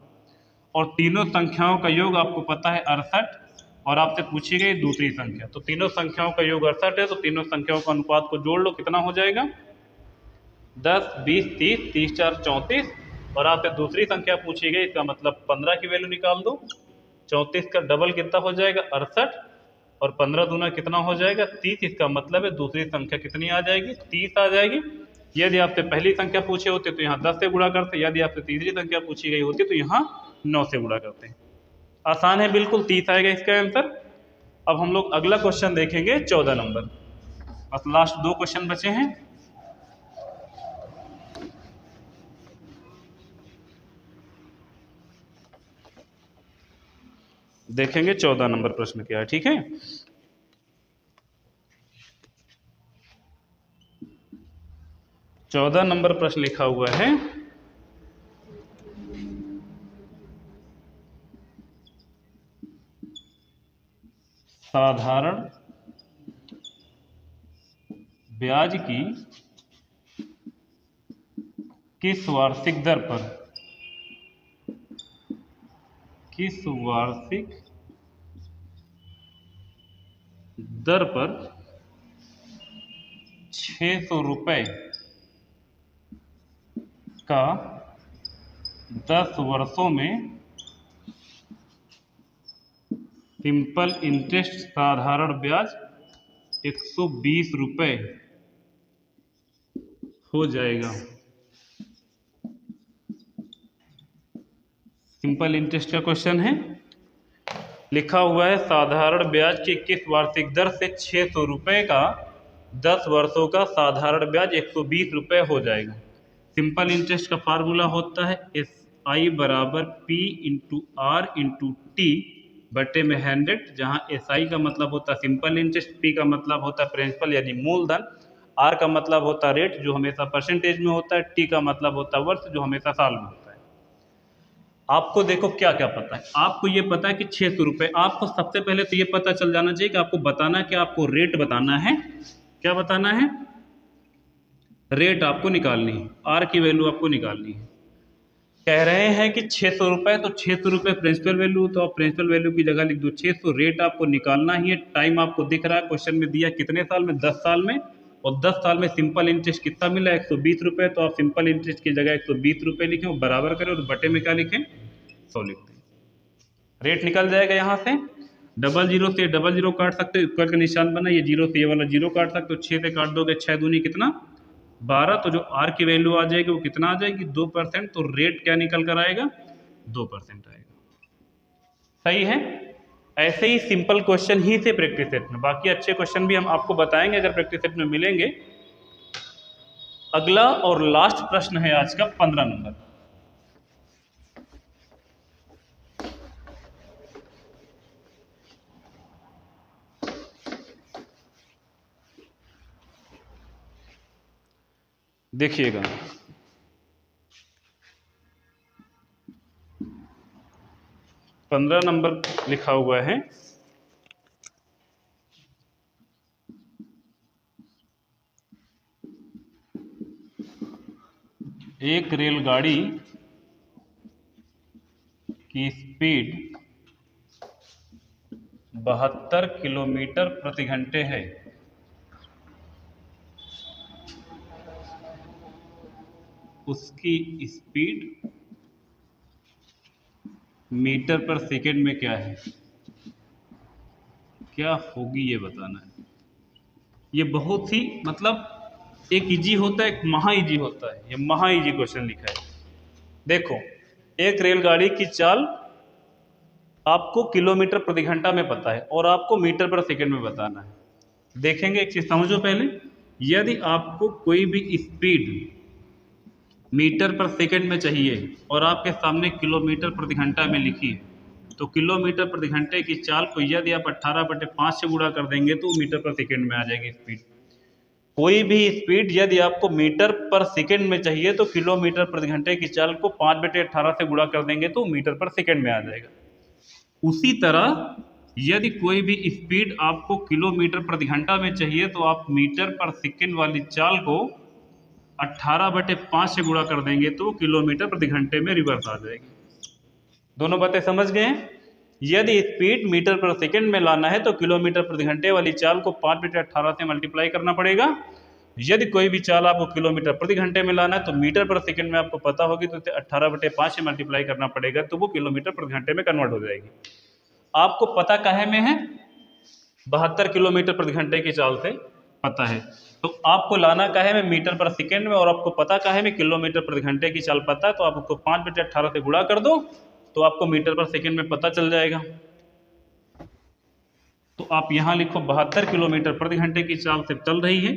और तीनों संख्याओं का योग आपको पता है 68, और आपसे पूछी गई दूसरी संख्या, तो तीनों संख्याओं का योग 68 है, तो तीनों संख्याओं का अनुपात को जोड़ लो, कितना हो जाएगा 10, 20, 30, 30 4 34। और आपसे दूसरी संख्या पूछी गई, इसका मतलब 15 की वैल्यू निकाल दो। 34 का डबल कितना हो जाएगा 68, और 15 दूना कितना हो जाएगा 30। इसका मतलब है दूसरी संख्या कितनी आ जाएगी 30 आ जाएगी। यदि आपसे पहली संख्या पूछे होते तो यहाँ 10 से गुणा करते, यदि आपसे तीसरी संख्या पूछी गई होती तो यहाँ 9 से गुणा करते हैं। आसान है बिल्कुल, 30 आएगा इसका आंसर। अब हम लोग अगला क्वेश्चन देखेंगे 14 नंबर। बस लास्ट 2 क्वेश्चन बचे हैं। देखेंगे 14 नंबर प्रश्न क्या है, ठीक है। 14 नंबर प्रश्न लिखा हुआ है साधारण ब्याज की किस वार्षिक दर पर 600 रुपये का 10 वर्षों में सिंपल इंटरेस्ट साधारण ब्याज 120 रुपये हो जाएगा। सिंपल इंटरेस्ट का क्वेश्चन है, लिखा हुआ है साधारण ब्याज की किस वार्षिक दर से 600 रुपये का 10 वर्षों का साधारण ब्याज 120 रुपये हो जाएगा। सिंपल इंटरेस्ट का फार्मूला होता है SI बराबर P into R into T बटे में 100, जहाँ SI का मतलब होता है सिंपल इंटरेस्ट, P का मतलब होता है प्रिंसिपल यानी मूलधन, R का मतलब होता है रेट जो हमेशा परसेंटेज में होता है, T का मतलब होता है वर्ष जो हमेशा साल में होता है। आपको देखो क्या क्या पता है, आपको ये पता है कि 600 रुपये। आपको सबसे पहले तो ये पता चल जाना चाहिए कि आपको बताना है कि आपको रेट बताना है। क्या बताना है? रेट आपको निकालनी है, आर की वैल्यू आपको निकालनी है। कह रहे हैं कि 600 रुपये, तो 600 रुपये प्रिंसिपल वैल्यू, तो आप प्रिंसिपल वैल्यू की जगह लिख दो 600। रेट आपको निकालना ही है। टाइम आपको दिख रहा है, क्वेश्चन में दिया कितने साल में, 10 साल में, और 10 साल में सिंपल इंटरेस्ट कितना मिला, 120 रुपये। तो आप सिंपल इंटरेस्ट की जगह 120 रुपये लिखें और बराबर करें और बटे में क्या लिखें, 100 लिख दें। रेट निकल जाएगा। यहाँ से 00 से 00 काट सकते हो, इक्वल का निशान बना, ये 0 से ये वाला 0 काट सकते हो, 6 से काट दोगे 6 दूनी कितना 12। तो जो आर की वैल्यू आ जाएगी वो कितना आ जाएगी, 2%। तो रेट क्या निकल कर आएगा, 2% आएगा। सही है। ऐसे ही सिंपल क्वेश्चन ही थे प्रैक्टिस सेट में, बाकी अच्छे क्वेश्चन भी हम आपको बताएंगे अगर प्रैक्टिस सेट में मिलेंगे। अगला और लास्ट प्रश्न है आज का 15 नंबर। देखिएगा, पंद्रह नंबर लिखा हुआ है, एक रेलगाड़ी की स्पीड 72 किलोमीटर प्रति घंटे है। उसकी स्पीड मीटर पर सेकंड में क्या है, क्या होगी ये बताना है। ये बहुत ही मतलब एक इजी होता है, एक महा इजी होता है। ये महा इजी क्वेश्चन लिखा है। देखो, एक रेलगाड़ी की चाल आपको किलोमीटर प्रति घंटा में पता है और आपको मीटर पर सेकंड में बताना है। देखेंगे, एक चीज समझो पहले, यदि आपको कोई भी स्पीड मीटर पर सेकंड में चाहिए और आपके सामने किलोमीटर प्रति घंटा में लिखी है, तो किलोमीटर प्रति घंटे की चाल को यदि आप 18/5 से गुणा कर देंगे तो मीटर पर सेकंड में आ जाएगी स्पीड। कोई भी स्पीड यदि आपको मीटर पर सेकंड में चाहिए तो किलोमीटर प्रति घंटे की चाल को 5/18 से गुणा कर देंगे तो मीटर पर सेकंड में आ जाएगा। उसी तरह यदि कोई भी स्पीड आपको किलोमीटर प्रति घंटा में चाहिए तो आप मीटर पर सेकंड वाली चाल को 18/5 से गुणा कर देंगे तो किलोमीटर प्रति घंटे में रिवर्स आ जाएगी। दोनों बातें समझ गए? यदि स्पीड मीटर पर सेकंड में लाना है तो किलोमीटर प्रति घंटे वाली चाल को 5/18 से मल्टीप्लाई करना पड़ेगा। यदि कोई भी चाल आपको किलोमीटर प्रति घंटे में लाना है तो मीटर पर सेकंड में आपको पता होगी तो 18/5 से मल्टीप्लाई करना पड़ेगा, तो वो किलोमीटर प्रति घंटे में कन्वर्ट हो जाएगी। आपको पता काहे में है, 72 किलोमीटर प्रति घंटे की चाल से पता है, तो आपको लाना काहे में, मीटर पर सेकंड में, और आपको पता काहे में, किलोमीटर प्रति घंटे की चाल पता है, तो आप उसको 5/18 से गुणा कर दो तो आपको मीटर पर सेकंड में पता चल जाएगा। तो आप यहां लिखो 72 किलोमीटर प्रति घंटे की चाल से चल रही है,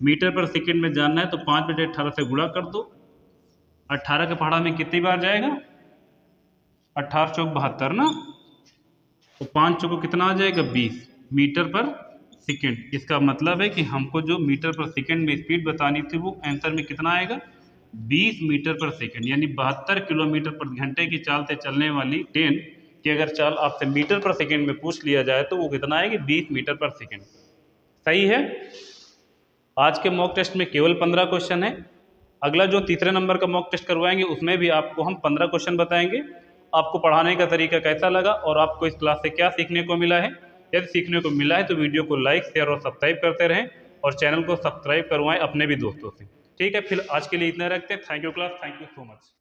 मीटर पर सेकंड में जानना है तो 5/18 से गुणा कर दो। 18 के पहाड़ा में कितनी बार जाएगा, 18 चौक 72 ना, तो 5 चौको कितना आ जाएगा 20 मीटर पर सेकंड। इसका मतलब है कि हमको जो मीटर पर सेकंड में स्पीड बतानी थी वो आंसर में कितना आएगा, 20 मीटर पर सेकंड, यानी 72 किलोमीटर प्रति घंटे की चाल से चलने वाली ट्रेन कि अगर चाल आपसे मीटर पर सेकंड में पूछ लिया जाए तो वो कितना आएगी, 20 मीटर पर सेकंड। सही है। आज के मॉक टेस्ट में केवल 15 क्वेश्चन है। अगला जो तीसरे नंबर का मॉक टेस्ट करवाएंगे उसमें भी आपको हम 15 क्वेश्चन बताएंगे। आपको पढ़ाने का तरीका कैसा लगा और आपको इस क्लास से क्या सीखने को मिला है। यदि सीखने को मिला है तो वीडियो को लाइक, शेयर और सब्सक्राइब करते रहें और चैनल को सब्सक्राइब करवाएं अपने भी दोस्तों से। ठीक है, फिर आज के लिए इतना रखते हैं। Thank you class, thank you so much.